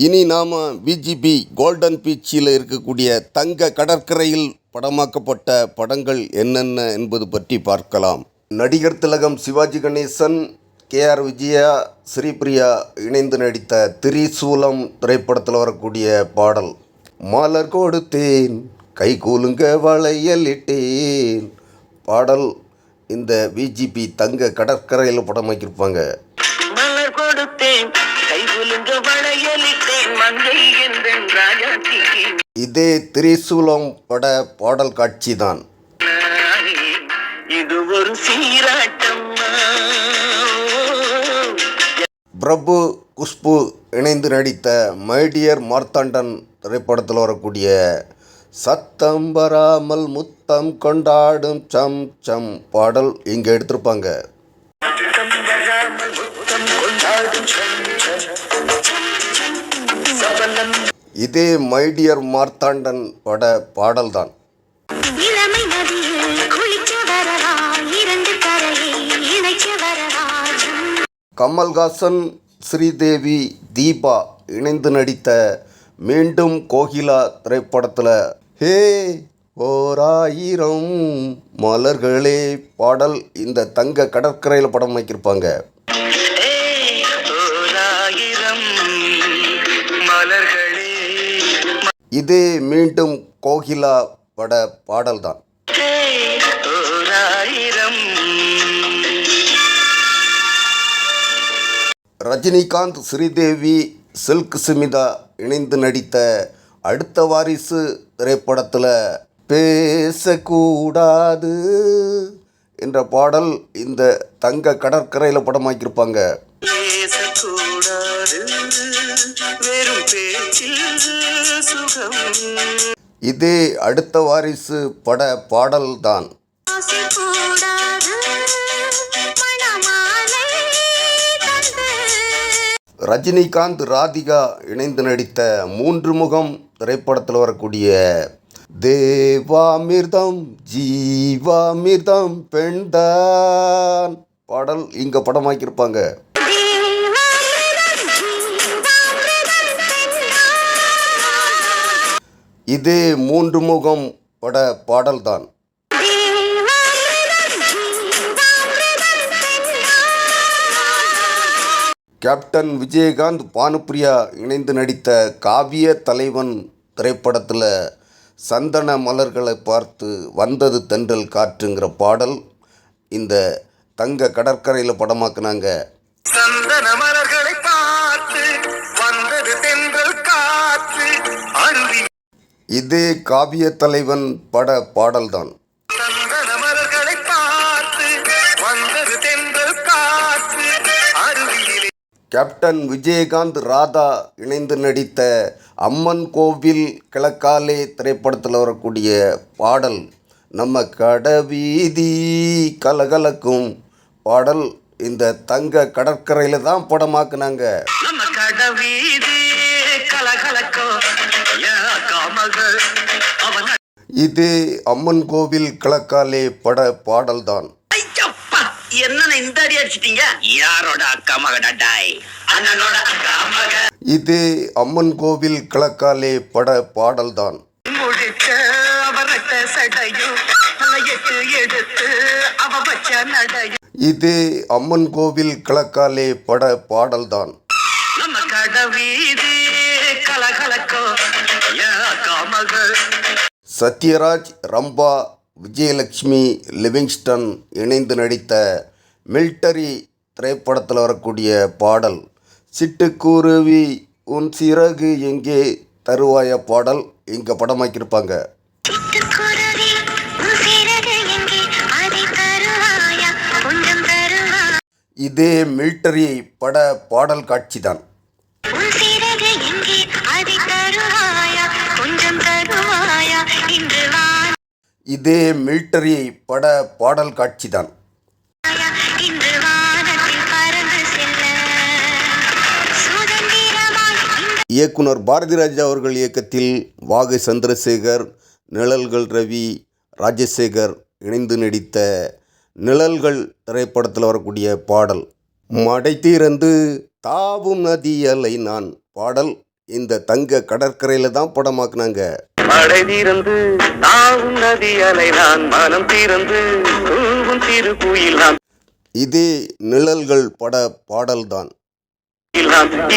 இனி நாம் விஜிபி கோல்டன் பீச்சில் இருக்கக்கூடிய தங்க கடற்கரையில் படமாக்கப்பட்ட படங்கள் என்னென்ன என்பது பற்றி பார்க்கலாம். நடிகர் திலகம் சிவாஜி கணேசன், KR விஜயா, ஸ்ரீபிரியா இணைந்து நடித்த திரிசூலம் திரைப்படத்தில் வரக்கூடிய பாடல். மலர் கொடுத்தேன் கை கூலுங்க வளையலிட்டேன் பாடல் இந்த விஜிபி தங்க கடற்கரையில் படமாக்கியிருப்பாங்க. மலர் கொடுத்தேன் கை குலுங்க வளையலிட்டேன் மங்கை என்றேன் ராஜாத்திக்கு இதே திரிசூலம் பட பாடல் காட்சி தான். இது ஒரு சீராட்டம். பிரபு, குஷ்பு இணைந்து நடித்த மை டியர் மார்த்தாண்டன் திரைப்படத்தில் வரக்கூடிய சத்தம் வராமல் முத்தம் கொண்டாடும் சம் சம் பாடல் இங்கே எடுத்திருப்பாங்க. இதே மை டியர் மார்த்தாண்டன் பட பாடல் தான். கமல்ஹாசன், ஸ்ரீதேவி, தீபா இணைந்து நடித்த மீண்டும் கோகிலா திரைப்படத்தில் ஹே ஓராயிரம் மலர்களே பாடல் இந்த தங்க கடற்கரையில் படம் வைக்கிருப்பாங்க. இதே மீண்டும் கோகிலா பட பாடல் தான். ரஜினிகாந்த், ஸ்ரீதேவி, சில்க் ஸ்மிதா இணைந்து நடித்த அடுத்த வாரிசு திரைப்படத்தில் பேசக்கூடாது என்ற பாடல் இந்த தங்க கடற்கரையில் படமாக்கியிருப்பாங்க. இதே அடுத்த வாரிசு பட பாடல் தான். ரஜினிகாந்த், ராதிகா இணைந்து நடித்த 3 முகம் திரைப்படத்தில் வரக்கூடிய தேவாமிர்தம் ஜீவாமிர்தம் பெண்தான் பாடல் இங்கே படமாக்கியிருப்பாங்க. இதே 3 முகம் பட பாடல் தான். கேப்டன் விஜயகாந்த், பானுப்பிரியா இணைந்து நடித்த காவிய தலைவன் திரைப்படத்தில் சந்தன மலர்களை பார்த்து வந்தது தென்றல் காற்றுங்கிற பாடல் இந்த தங்க கடற்கரையில் படமாக்குனாங்க. சந்தன மலர்களை பார்த்து வந்தது தென்றல் காற்று அருவி. இதே காவிய தலைவன் பட பாடல் தான். சந்தன மலர்களை பார்த்து வந்தது தென்றல் காற்று அருவியிலே. கேப்டன் விஜயகாந்த், ராதா இணைந்து நடித்த அம்மன் கோவில் கிழக்காலே திரைப்படத்தில் வரக்கூடிய பாடல் நம்ம கடவீதி கலகலக்கும் பாடல் இந்த தங்க கடற்கரையில் தான் படமாக்குனாங்க. நம்ம கடவீதி கலகலக்கோ இதே அம்மன் கோவில் கிழக்காலே பட பாடல் தான். என்ன இந்த அடி அடிச்சிட்டீங்க? யாரோட அக்கா மகடாய்? அண்ணனோட அக்கா மக. இதே அம்மன் கோவில் கிழக்காலே பட பாடல் தான். முடிச்ச அவரட்ட சடையும் எடுத்து அவ வச்ச நடையும். இதே அம்மன் கோவில் கிழக்காலே பட பாடல் தான். நம்ம கடவீதி கலகலக்கோ அக்கா மக. சத்யராஜ், ரம்பா, விஜயலட்சுமி, லிவிங்ஸ்டன் இணைந்து நடித்த மிலிட்டரி திரைப்படத்தில் வரக்கூடிய பாடல் சிட்டுக்குருவி உன் சிறகு எங்கே தருவாய பாடல் இங்கே படமாக்கியிருப்பாங்க. இதே மிலிட்டரி பட பாடல் காட்சி தான். உன் சிறகு எங்கே அதை தருவாயா கொஞ்சம் தருவாயா இன்று இதே மிலிட்டரி பட பாடல் காட்சி தான். இன்று வானத்தில் பறந்து செல்ல சுதந்திரமாய் இயக்குனர் பாரதிராஜா அவர்கள் இயக்கத்தில் வாகை சந்திரசேகர், நிழல்கள் ரவி, ராஜசேகர் இணைந்து நடித்த நிழல்கள் திரைப்படத்தில் வரக்கூடிய பாடல் மடை திறந்து தாவும் நதி அலை நான் பாடல் இந்த தங்க கடற்கரையில் தான் படமாக்குனாங்க. மழை தீர்ந்து தாவும் நதி அலை நான் மனம் தீர்ந்து தூவும் சிறு குயில் நான் இதே நிழல்கள் பட பாடல் தான்.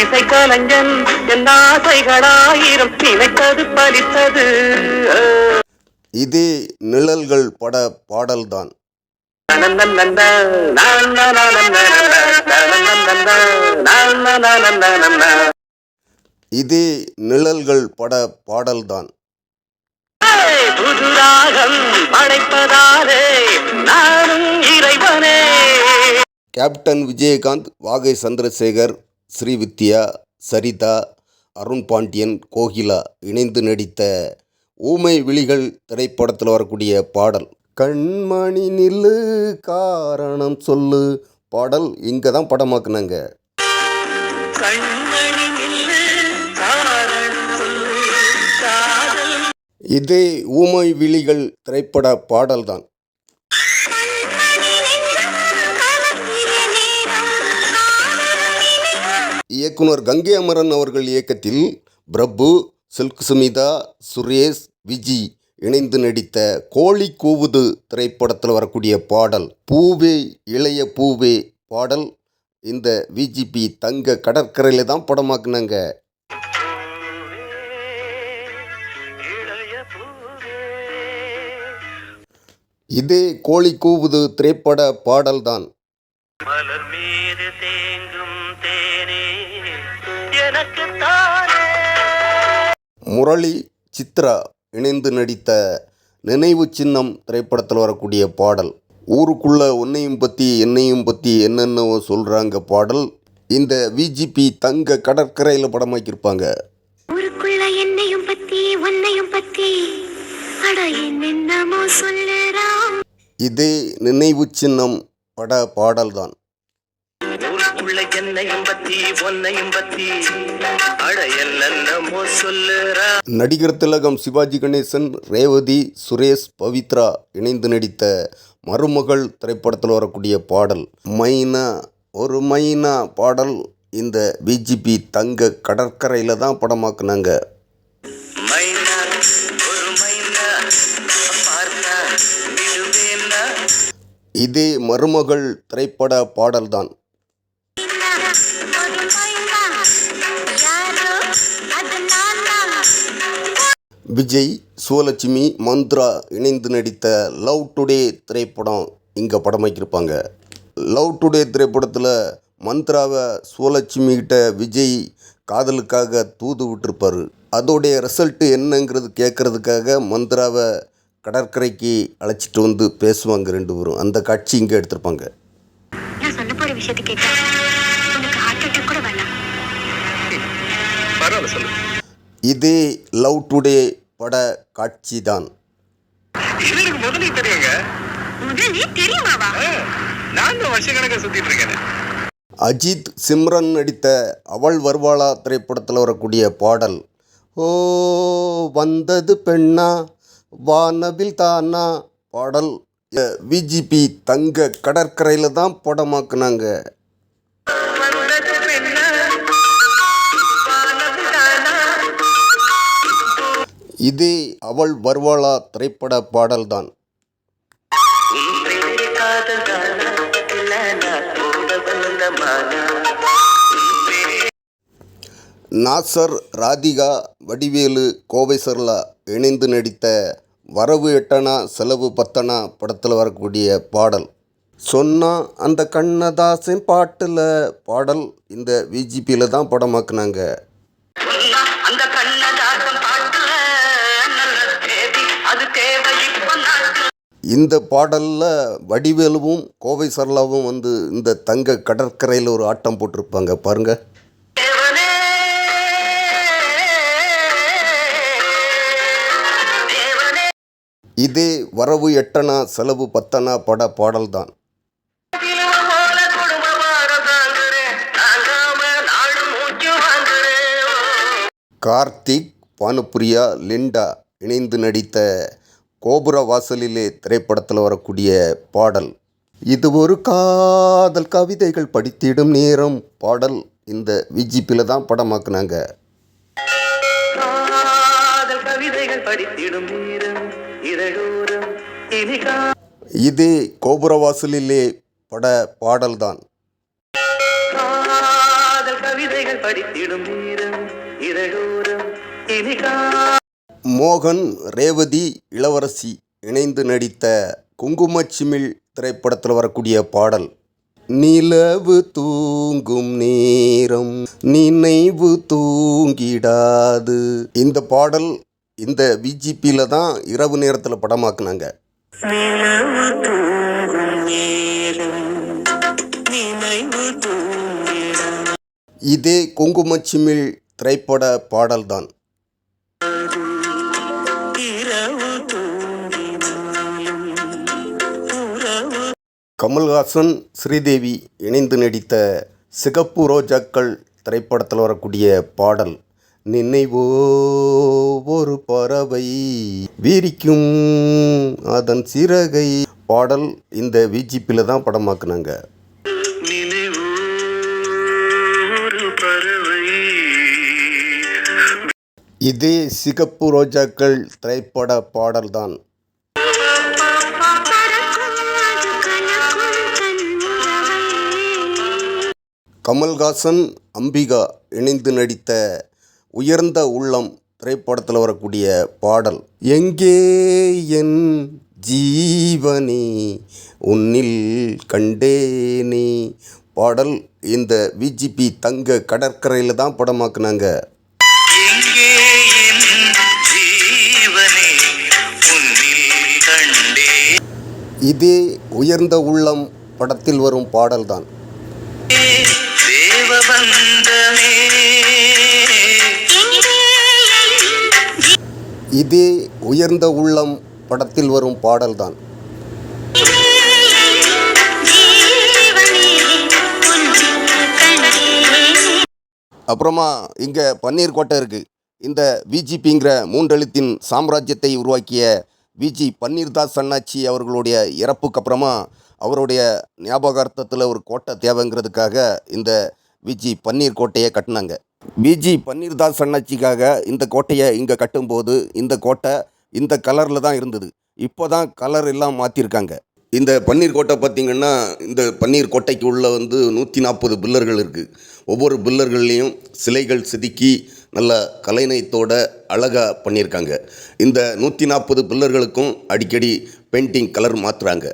இசை கலைஞன் என் ஆசைகளாயிரம் நினைத்தது பலித்தது. இதே நிழல்கள் பட பாடல் தான். இதே நிழல்கள் பட பாடல் தான். புதுராகம் படைப்பதாலே நானும் இறைவனே. கேப்டன் விஜயகாந்த், வாகை சந்திரசேகர், ஸ்ரீவித்யா, சரிதா, அருண் பாண்டியன், கோகிலா இணைந்து நடித்த ஊமை விழிகள் திரைப்படத்தில் வரக்கூடிய பாடல் கண்மணி நில்லு காரணம் சொல்லு பாடல் இங்கே தான் படமாக்குனாங்க. இதே ஊமை விழிகள் திரைப்பட பாடல் தான். இயக்குனர் கங்கை அமரன் அவர்கள் இயக்கத்தில் பிரபு, சில்க் சுமிதா, சுரேஷ், விஜி இணைந்து நடித்த கோழி கூவுது திரைப்படத்தில் வரக்கூடிய பாடல் பூவே இளைய பூவே பாடல் இந்த விஜிபி தங்க கடற்கரையில் தான் படமாக்குனாங்க. இதே கோழி கூவுது திரைப்பட பாடல் தான். மலர் மீது தேங்கும் தேனே எனக்கு தானே. முரளி, சித்ரா இணைந்து நடித்த நினைவு சின்னம் திரைப்படத்தில் வரக்கூடிய பாடல் ஊருக்குள்ள உன்னையும் பற்றி என்னையும் பற்றி என்னென்னவோ சொல்கிறாங்க பாடல் இந்த விஜிபி தங்க கடற்கரையில் படமாக்கியிருப்பாங்க. ஊருக்குள்ள என்னையும் பத்தி உன்னையும் பத்தி அட என்னென்னமோ சொல்லுறான். இதே நினைவு சின்னம் பட பாடல் தான். ஊருக்குள்ள என்னையும் பத்தி பொன்னையும் பத்தி அட என்னென்னமோ சொல்லுறா. நடிகர் திலகம் சிவாஜி கணேசன், ரேவதி, சுரேஷ், பவித்ரா இணைந்து நடித்த மருமகள் திரைப்படத்தில் வரக்கூடிய பாடல் மைனா ஒரு மைனா பாடல் இந்த விஜிபி தங்க கடற்கரையில் தான் படமாக்குனாங்க. மைனா ஒரு மைனா பார்த்தா விடுவேனா. இதே மருமகள் திரைப்பட பாடல் தான். விஜய், சுவலட்சுமி, மந்த்ரா இணைந்து நடித்த லவ் டுடே திரைப்படம் இங்கே படமாக்கியிருப்பாங்க. லவ் டுடே திரைப்படத்தில் மந்த்ராவை சுவலட்சுமி கிட்ட விஜய் காதலுக்காக தூது விட்டுருப்பார். அதோடைய ரிசல்ட்டு என்னங்கிறது கேட்குறதுக்காக மந்த்ராவை கடற்கரைக்கு அழைச்சிட்டு வந்து பேசுவாங்க ரெண்டு பேரும். அந்த காட்சி இங்கே எடுத்திருப்பாங்க. நான் சொல்ல போற விஷயத்தை கேட்டா உனக்கு ஹார்ட் அட்டாக் கூட வரலாம். பரவாயில்ல சொல்லு. இதே லவ் டுடே பட காட்சி தான். இது எனக்கு முதலே தெரியுங்க. முதல்ல தெரியுமாவா? நான் தான் வருஷக்கணக்கா சுத்திட்டு இருக்கேன். அஜித், சிம்ரன் நடித்த அவள் வருவாளா திரைப்படத்தில் வரக்கூடிய பாடல் ஓ வந்தது பெண்ணா வானவில் தானா பாடல் விஜிபி தங்க கடற்கரையில் தான் படமாக்குனாங்க. இதே அவள் வருவாளா திரைப்பட பாடல் தான். நாசர், ராதிகா, வடிவேலு, கோவை சர்லா இணைந்து நடித்த வரவு எட்டனா செலவு பத்தனா படத்தில் வரக்கூடிய பாடல் சொன்னா அந்த கண்ணதாசன் பாட்டில் பாடல் இந்த விஜிபியில் தான் படமாக்குனாங்க. அந்த கண்ணதாசன் பாட்டுல நல்ல தேதி அது தேவை இப்ப நாட்டு. இந்த பாடலில் வடிவேலுவும் கோவை சரளாவும் வந்து இந்த தங்க கடற்கரையில் ஒரு ஆட்டம் போட்டிருப்பாங்க பாருங்க. இதே வரவு 8 செலவு 10 பட பாடல்தான். கார்த்திக், பானுப்பிரியா, லிண்டா இணைந்து நடித்த கோபுர வாசலிலே திரைப்படத்தில் வரக்கூடிய பாடல். இது ஒரு காதல் கவிதைகள் படித்திடும் நேரம் பாடல் இந்த விஜிபியில் தான் படமாக்குனாங்க. இதே கோபுர வாசலிலே பட பாடல்தான். மோகன், ரேவதி, இளவரசி இணைந்து நடித்த குங்குமச்சிமிழ் திரைப்படத்தில் வரக்கூடிய பாடல். நிலவு தூங்கும் நேரம் நினைவு தூங்கிடாது. இந்த பாடல் இந்த விஜிபியில் தான் இரவு நேரத்தில் படமாக்குனாங்க. இதே குங்குமச்சிமிழ் திரைப்பட பாடல்தான். கமல்ஹாசன், ஸ்ரீதேவி இணைந்து நடித்த சிகப்பு ரோஜாக்கள் திரைப்படத்தில் வரக்கூடிய பாடல். நினைவோ ஒரு பறவை விரிக்கும் அதன் சிறகை பாடல் இந்த விஜிபியில் தான் படமாக்குனாங்க. இதே சிகப்பு ரோஜாக்கள் திரைப்பட பாடல்தான். கமல்ஹாசன், அம்பிகா இணைந்து நடித்த உயர்ந்த உள்ளம் திரைப்படத்தில் வரக்கூடிய பாடல். எங்கே என் ஜீவனே உன்னில் கண்டேனே பாடல் இந்த விஜிபி தங்க கடற்கரையில் தான் படமாக்குனாங்க. இதே உயர்ந்த உள்ளம் படத்தில் வரும் பாடல்தான். இதே உயர்ந்த உள்ளம் படத்தில் வரும் பாடல்தான். அப்புறமா இங்கே பன்னீர் கோட்டை இருக்குது. இந்த விஜிபிங்கிற 3 எழுத்தின் சாம்ராஜ்யத்தை உருவாக்கிய விஜி பன்னீர்தாஸ் அண்ணாச்சி அவர்களுடைய இறப்புக்கு அப்புறமா அவருடைய ஞாபகார்த்தத்தில் ஒரு கோட்டை தேவைங்கிறதுக்காக இந்த விஜி பன்னீர் கோட்டையை கட்டினாங்க. விஜி பன்னீர்தாஸ் அண்ணாச்சிக்காக இந்த கோட்டையை இங்கே கட்டும்போது இந்த கோட்டை இந்த கலரில் தான் இருந்தது. இப்போ தான் கலர் எல்லாம் மாற்றிருக்காங்க. இந்த பன்னீர் கோட்டை பார்த்திங்கன்னா இந்த பன்னீர் கோட்டைக்கு உள்ள வந்து 140 பில்லர்கள் இருக்குது. ஒவ்வொரு பில்லர்கள்லேயும் சிலைகள் செதுக்கி நல்ல கலைநயத்தோட அழகாக பண்ணியிருக்காங்க. இந்த 140 பில்லர்களுக்கும் அடிக்கடி பெயிண்டிங் கலர் மாற்றுறாங்க.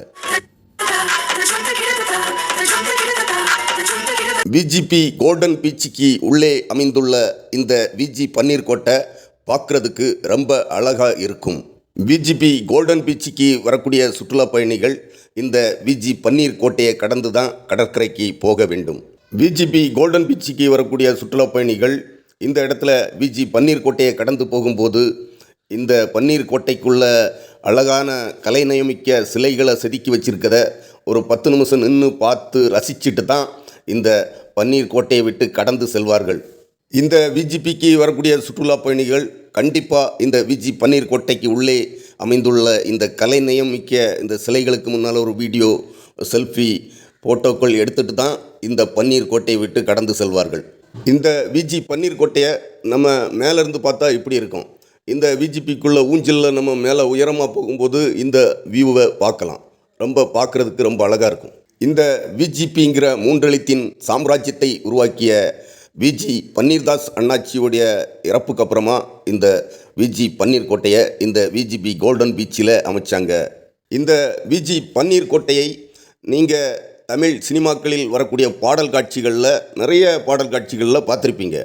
விஜிபி கோல்டன் பீச்சுக்கு உள்ளே அமைந்துள்ள இந்த விஜி பன்னீர் கோட்டை பார்க்குறதுக்கு ரொம்ப அழகாக இருக்கும். விஜிபி கோல்டன் பீச்சுக்கு வரக்கூடிய சுற்றுலா பயணிகள் இந்த விஜி பன்னீர் கோட்டையை கடந்து தான் கடற்கரைக்கு போக வேண்டும். விஜிபி கோல்டன் பீச்சுக்கு வரக்கூடிய சுற்றுலா பயணிகள் இந்த இடத்துல விஜி பன்னீர் கோட்டையை கடந்து போகும்போது இந்த பன்னீர் கோட்டைக்குள்ள அழகான கலைநயமிக்க சிலைகளை செதுக்கி வச்சிருக்கத ஒரு 10 நிமிஷம் நின்று பார்த்து ரசிச்சுட்டு தான் இந்த பன்னீர் கோட்டையை விட்டு கடந்து செல்வார்கள். இந்த விஜிபிக்கு வரக்கூடிய சுற்றுலா பயணிகள் கண்டிப்பாக இந்த விஜி பன்னீர் கோட்டைக்கு உள்ளே அமைந்துள்ள இந்த கலைநயம் மிக்க இந்த சிலைகளுக்கு முன்னால் ஒரு வீடியோ, செல்ஃபி, ஃபோட்டோக்கள் எடுத்துகிட்டு தான் இந்த பன்னீர் கோட்டையை விட்டு கடந்து செல்வார்கள். இந்த விஜி பன்னீர் கோட்டையை நம்ம மேலேருந்து பார்த்தா இப்படி இருக்கும். இந்த விஜிபிக்குள்ள ஊஞ்சலில் நம்ம மேலே உயரமாக போகும்போது இந்த வியூவை பார்க்கலாம். பார்க்குறதுக்கு ரொம்ப அழகாக இருக்கும். இந்த விஜிபிங்கிற 3 எழுத்தின் சாம்ராஜ்யத்தை உருவாக்கிய விஜி பன்னீர்தாஸ் அண்ணாச்சியோடைய இறப்புக்கு அப்புறமா இந்த விஜி பன்னீர் கோட்டையை இந்த விஜிபி கோல்டன் பீச்சில் அமைச்சாங்க. இந்த விஜி பன்னீர் கோட்டையை நீங்கள் தமிழ் சினிமாக்களில் வரக்கூடிய பாடல் காட்சிகளில் நிறைய பாடல் காட்சிகளில் பார்த்துருப்பீங்க.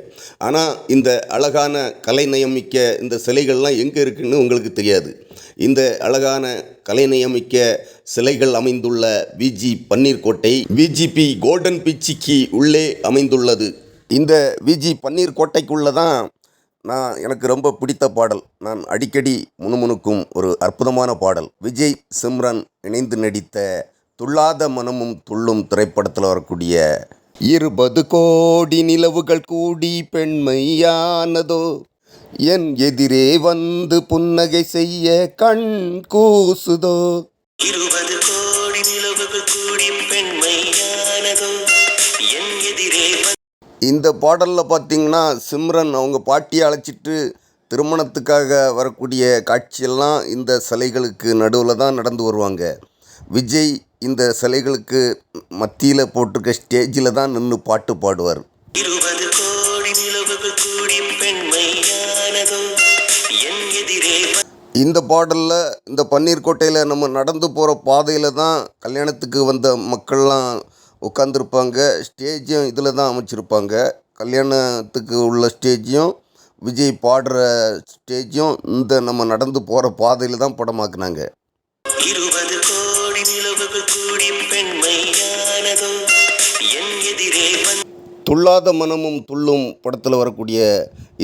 ஆனால் இந்த அழகான கலைநயமிக்க இந்த சிலைகள்லாம் எங்கே இருக்குன்னு உங்களுக்கு தெரியாது. இந்த அழகான கலைநயமிக்க சிலைகள் அமைந்துள்ள விஜி பன்னீர் கோட்டை விஜிபி கோல்டன் பீச்சுக்கு உள்ளே அமைந்துள்ளது. இந்த விஜி பன்னீர் கோட்டைக்குள்ளே தான் எனக்கு ரொம்ப பிடித்த பாடல், நான் அடிக்கடி முணுமுணுக்கும் ஒரு அற்புதமான பாடல், விஜய் சிம்ரன் இணைந்து நடித்த துள்ளாத மனமும் துள்ளும் திரைப்படத்தில் வரக்கூடிய 20 கோடி நிலவுகள் கூடி பெண்மையானதோ, என் எதிரே வந்து புன்னகை செய்ய கண் கூசுதோ. 20 கோடி நிலவுகள் கூடி பெண்மையானதோ, என் எதிரே இந்த பாடலில் பார்த்திங்கன்னா சிம்ரன் அவங்க பாட்டியை அழைச்சிட்டு திருமணத்துக்காக வரக்கூடிய காட்சியெல்லாம் இந்த சிலைகளுக்கு நடுவில் தான் நடந்து வருவாங்க. விஜய் இந்த சிலைகளுக்கு மத்தியில் போட்டிருக்க ஸ்டேஜில் தான் நின்று பாட்டு பாடுவார். 20 கோடி நிலவுகள் கூடி பெண்மையானதோ, என் எதிரே இந்த பாடலில் இந்த பன்னீர் கோட்டையில் நம்ம நடந்து போகிற பாதையில் தான் கல்யாணத்துக்கு வந்த மக்கள்லாம் உட்காந்துருப்பாங்க. ஸ்டேஜும் இதில் தான் அமைச்சிருப்பாங்க. கல்யாணத்துக்கு உள்ள ஸ்டேஜையும் விஜய் பாடுற ஸ்டேஜும் இந்த நம்ம நடந்து போகிற பாதையில் தான் படமாக்குனாங்க. 20 கோடி நிலவுகள் கூடி பெண்மையானதோ, என் எதிரே துள்ளாத மனமும் துள்ளும் படத்தில் வரக்கூடிய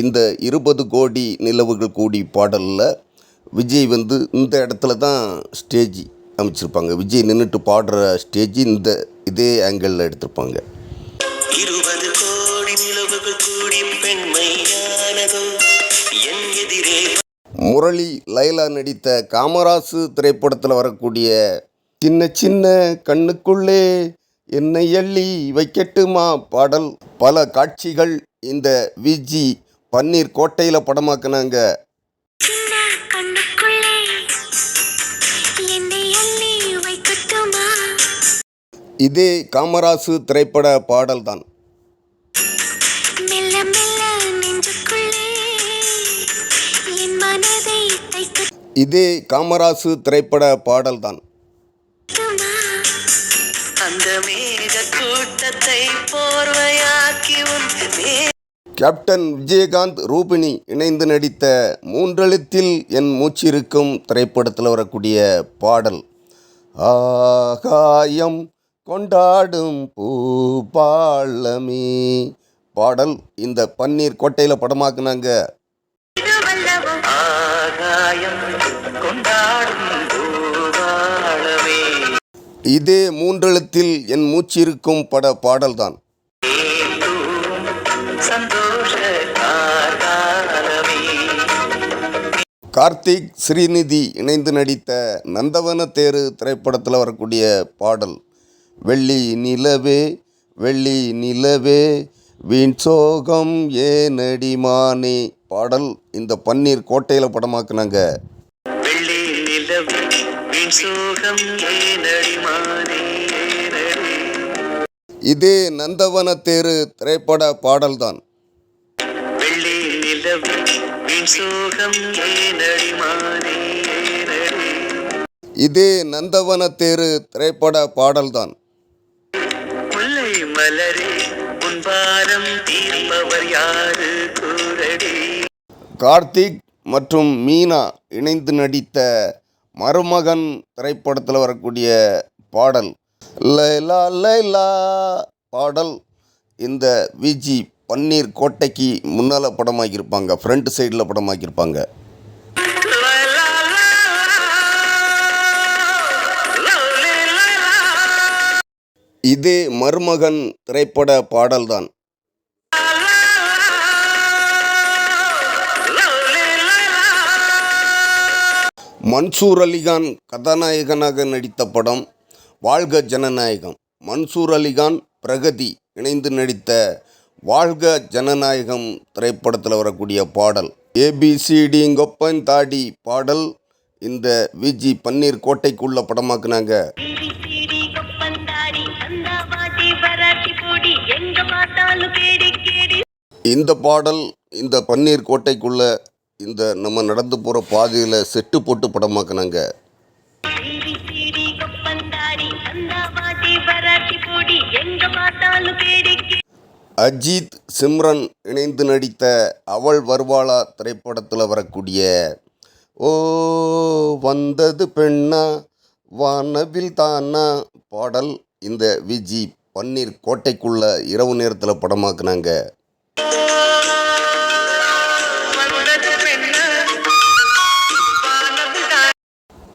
இந்த 20 கோடி நிலவுகள் கூடி பாடலில் விஜய் இந்த இடத்துல தான் ஸ்டேஜ் அமைச்சிருப்பாங்க. விஜய் நின்றுட்டு பாடுற ஸ்டேஜ் இதே ஆங்கிளில் எடுத்திருப்பாங்க. 20 கோடி நிலவுகள் கூடி பெண்மையானதோ, என் எதிரே முரளி லைலா நடித்த காமராசு திரைப்படத்தில் வரக்கூடிய சின்ன சின்ன கண்ணுக்குள்ளே என்னை எள்ளி வைக்கட்டுமா பாடல், பல காட்சிகள் இந்த விஜி பன்னீர் கோட்டையில் படமாக்குனாங்க. இதே காமராசு திரைப்பட பாடல்தான். இதே காமராசு திரைப்பட பாடல்தான். அந்த மேக கூட்டத்தை போர்வையாக்கி கேப்டன் விஜயகாந்த் ரூபினி இணைந்து நடித்த மூன்றெழுத்தில் என் மூச்சிருக்கும் திரைப்படத்தில் வரக்கூடிய பாடல், ஆகாயம் கொண்டாடும் பூபாலமே பாடல் இந்த பன்னீர் கோட்டையில் படமாக்குனாங்க. இதே மூன்றெழுத்தில் என் மூச்சிருக்கும் பாடல்தான். கார்த்திக் ஸ்ரீநிதி இணைந்து நடித்த நந்தவன தேரு திரைப்படத்தில் வரக்கூடிய பாடல், வெள்ளி நிலவே வெள்ளி நிலவே வீண் சோகம் ஏனடிமானே பாடல் இந்த பன்னீர் கோட்டையில் படமாக்குனாங்க. வெள்ளி நிலவே வீண் சோகம் ஏனடிமானே. இதே நந்தவன தேரு திரைப்பட பாடல்தான். வெள்ளி நிலவே வீண் சோகம் ஏனடிமானே. இதே நந்தவன தேரு திரைப்பட பாடல்தான். முல்லை மலரே உன்பாரம் தீர்ப்பவர் யாரு கூரடி. கார்த்திக் மற்றும் மீனா இணைந்து நடித்த மருமகன் திரைப்படத்தில் வரக்கூடிய பாடல், லைலா லைலா பாடல் இந்த விஜி பன்னீர் கோட்டைக்கு முன்னால் படமாக்கியிருப்பாங்க, ஃப்ரண்ட் சைடில் படமாக்கியிருப்பாங்க. இதே மருமகன் திரைப்பட பாடல்தான். மன்சூர் அலிகான் கதாநாயகனாக நடித்த படம் வாழ்க ஜனநாயகம். மன்சூர் அலிகான் பிரகதி இணைந்து நடித்த வாழ்க ஜனநாயகம் திரைப்படத்தில் வரக்கூடிய பாடல், ஏபிசிடி கொப்பன் தாடி பாடல் இந்த விஜி பன்னீர் கோட்டைக்குள்ள படமாக்குனாங்க. இந்த பாடல் இந்த பன்னீர் கோட்டைக்குள்ள இந்த நம்ம நடந்து போகிற பாதையில் செட்டு போட்டு படமாக்குனாங்க. முடி எங்க பார்த்தாலும் வேடிக்கை. அஜித் சிம்ரன் இணைந்து நடித்த அவள் வருவாளா திரைப்படத்தில் வரக்கூடிய ஓ வந்தது பெண்ணா வானவில் தானா பாடல் இந்த விஜி பன்னீர் கோட்டைக்குள்ள இரவு நேரத்தில் படமாக்குனாங்க.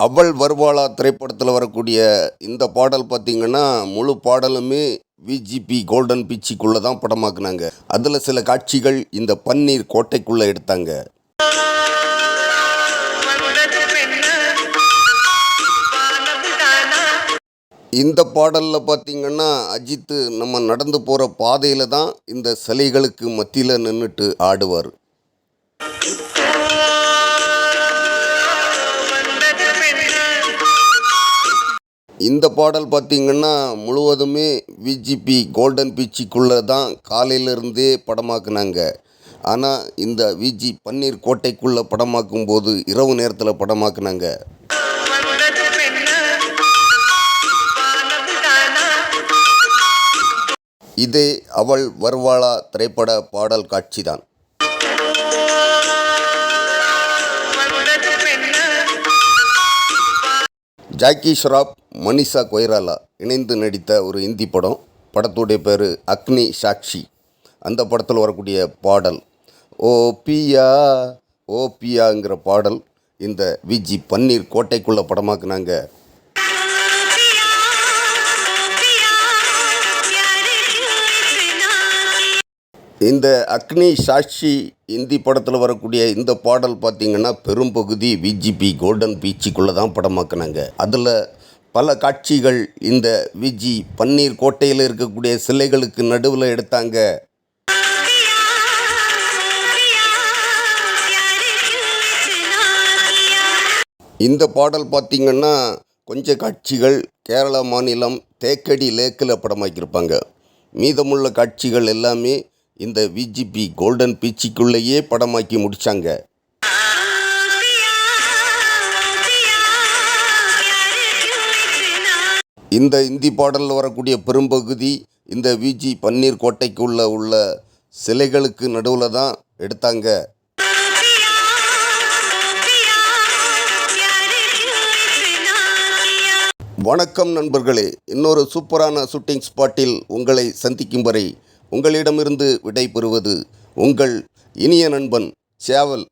அவள் வருவாளா திரைப்படத்தில் வரக்கூடிய இந்த பாடல் பார்த்திங்கன்னா முழு பாடலுமே விஜிபி கோல்டன் பீச்சுக்குள்ளே தான் படமாக்குனாங்க. அதில் சில காட்சிகள் இந்த பன்னீர் கோட்டைக்குள்ளே எடுத்தாங்க. இந்த பாடலில் பார்த்திங்கன்னா அஜித்து நம்ம நடந்து போகிற பாதையில் தான் இந்த சிலைகளுக்கு மத்தியில் நின்றுட்டு ஆடுவார். இந்த பாடல் பார்த்திங்கன்னா முழுவதுமே விஜிபி கோல்டன் பீச்சுக்குள்ளே தான் காலையிலிருந்தே படமாக்குனாங்க. ஆனால் இந்த விஜி பன்னீர் கோட்டைக்குள்ளே படமாக்கும்போது இரவு நேரத்தில் படமாக்குனாங்க. இதே அவள் வருவாளா திரைப்பட பாடல் காட்சி தான். ஜாக்கி ஷ்ராஃப் மனிஷா கொய்ராலா இணைந்து நடித்த ஒரு இந்தி படம். படத்துடைய பேர் அக்னி சாக்ஷி. அந்த படத்தில் வரக்கூடிய பாடல் ஓ பியா ஓ பியாங்கிற பாடல் இந்த விஜி பன்னீர் கோட்டைக்குள்ளே படமாக்குனாங்க. இந்த அக்னி சாட்சி இந்தி படத்தில் வரக்கூடிய இந்த பாடல் பார்த்திங்கன்னா பெரும்பகுதி விஜிபி கோல்டன் பீச்சுக்குள்ளே தான் படமாக்குனாங்க. அதில் பல காட்சிகள் இந்த விஜி பன்னீர் கோட்டையில் இருக்கக்கூடிய சிலைகளுக்கு நடுவில் எடுத்தாங்க. இந்த பாடல் பார்த்திங்கன்னா கொஞ்சம் காட்சிகள் கேரளா மாநிலம் தேக்கடி லேக்கில் படமாக்கியிருப்பாங்க. மீதமுள்ள காட்சிகள் எல்லாமே இந்த விஜிபி கோல்டன் பீச்சுக்குள்ளேயே படமாக்கி முடித்தாங்க. இந்த இந்தி பாடலில் வரக்கூடிய பெரும்பகுதி இந்த விஜி பன்னீர் கோட்டைக்குள்ளே உள்ள சிலைகளுக்கு நடுவில் தான் எடுத்தாங்க. வணக்கம் நண்பர்களே, இன்னொரு சூப்பரான ஷூட்டிங் ஸ்பாட்டில் உங்களை சந்திக்கும் வரை உங்களிடமிருந்து விடை பெறுவது உங்கள் இனிய நண்பன் சேவல்.